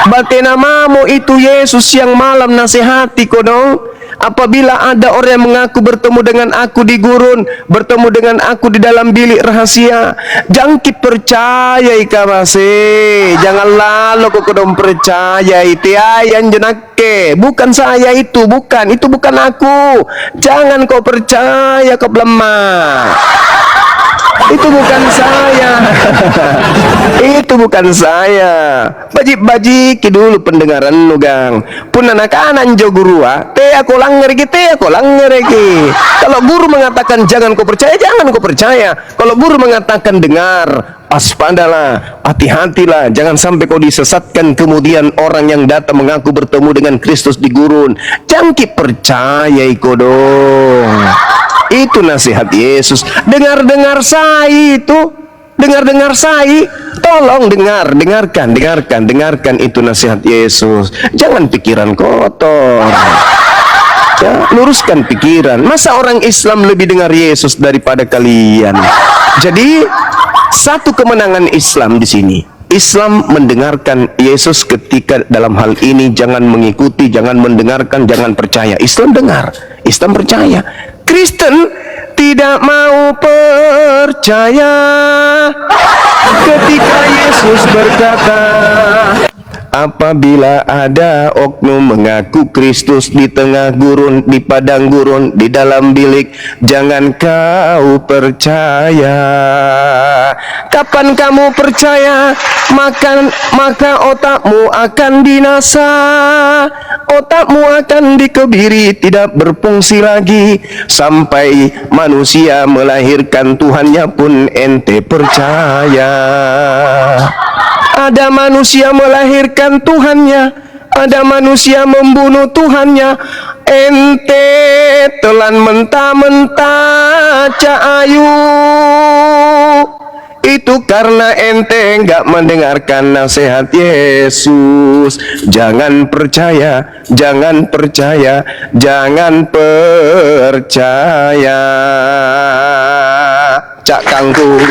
Pakai namamu, itu Yesus yang malam nasihati kodong. Apabila ada orang yang mengaku bertemu dengan aku di gurun, bertemu dengan aku di dalam bilik rahasia, jangkit percaya ikamase. Jangan lalu kau kodong percaya itu ayan jenake. Bukan saya itu, bukan aku. Jangan kau percaya kau lemah. Itu bukan saya. Itu bukan saya. Bajik dulu pendengaran lu gang. Pun anak-anak jo gurua, aku langer lagi. Kalau guru mengatakan jangan kau percaya, jangan kau percaya. Kalau guru mengatakan dengar, waspadalah, hati-hatilah, jangan sampai kau disesatkan kemudian orang yang datang mengaku bertemu dengan Kristus di gurun. Jangkit percaya kodong. Itu nasihat Yesus. Dengar saya itu. Dengar saya. Tolong dengarkan itu nasihat Yesus. Jangan pikiran kotor. Ya, luruskan pikiran. Masa orang Islam lebih dengar Yesus daripada kalian? Jadi, satu kemenangan Islam di sini. Islam mendengarkan Yesus ketika dalam hal ini jangan mengikuti, jangan mendengarkan, jangan percaya. Islam dengar, Islam percaya. Kristen tidak mau percaya ketika Yesus berkata, apabila ada oknum mengaku Kristus di tengah gurun, di padang gurun, di dalam bilik, jangan kau percaya. Kapan kamu percaya, maka otakmu akan binasa. Otakmu akan dikebiri, tidak berfungsi lagi. Sampai manusia melahirkan Tuhannya pun ente percaya. Ada manusia melahirkan Tuhannya, ada manusia membunuh Tuhannya. Ente telan mentah-mentah cahayu. Itu karena ente enggak mendengarkan nasihat Yesus. Jangan percaya, jangan percaya, jangan percaya. Cak kangkung.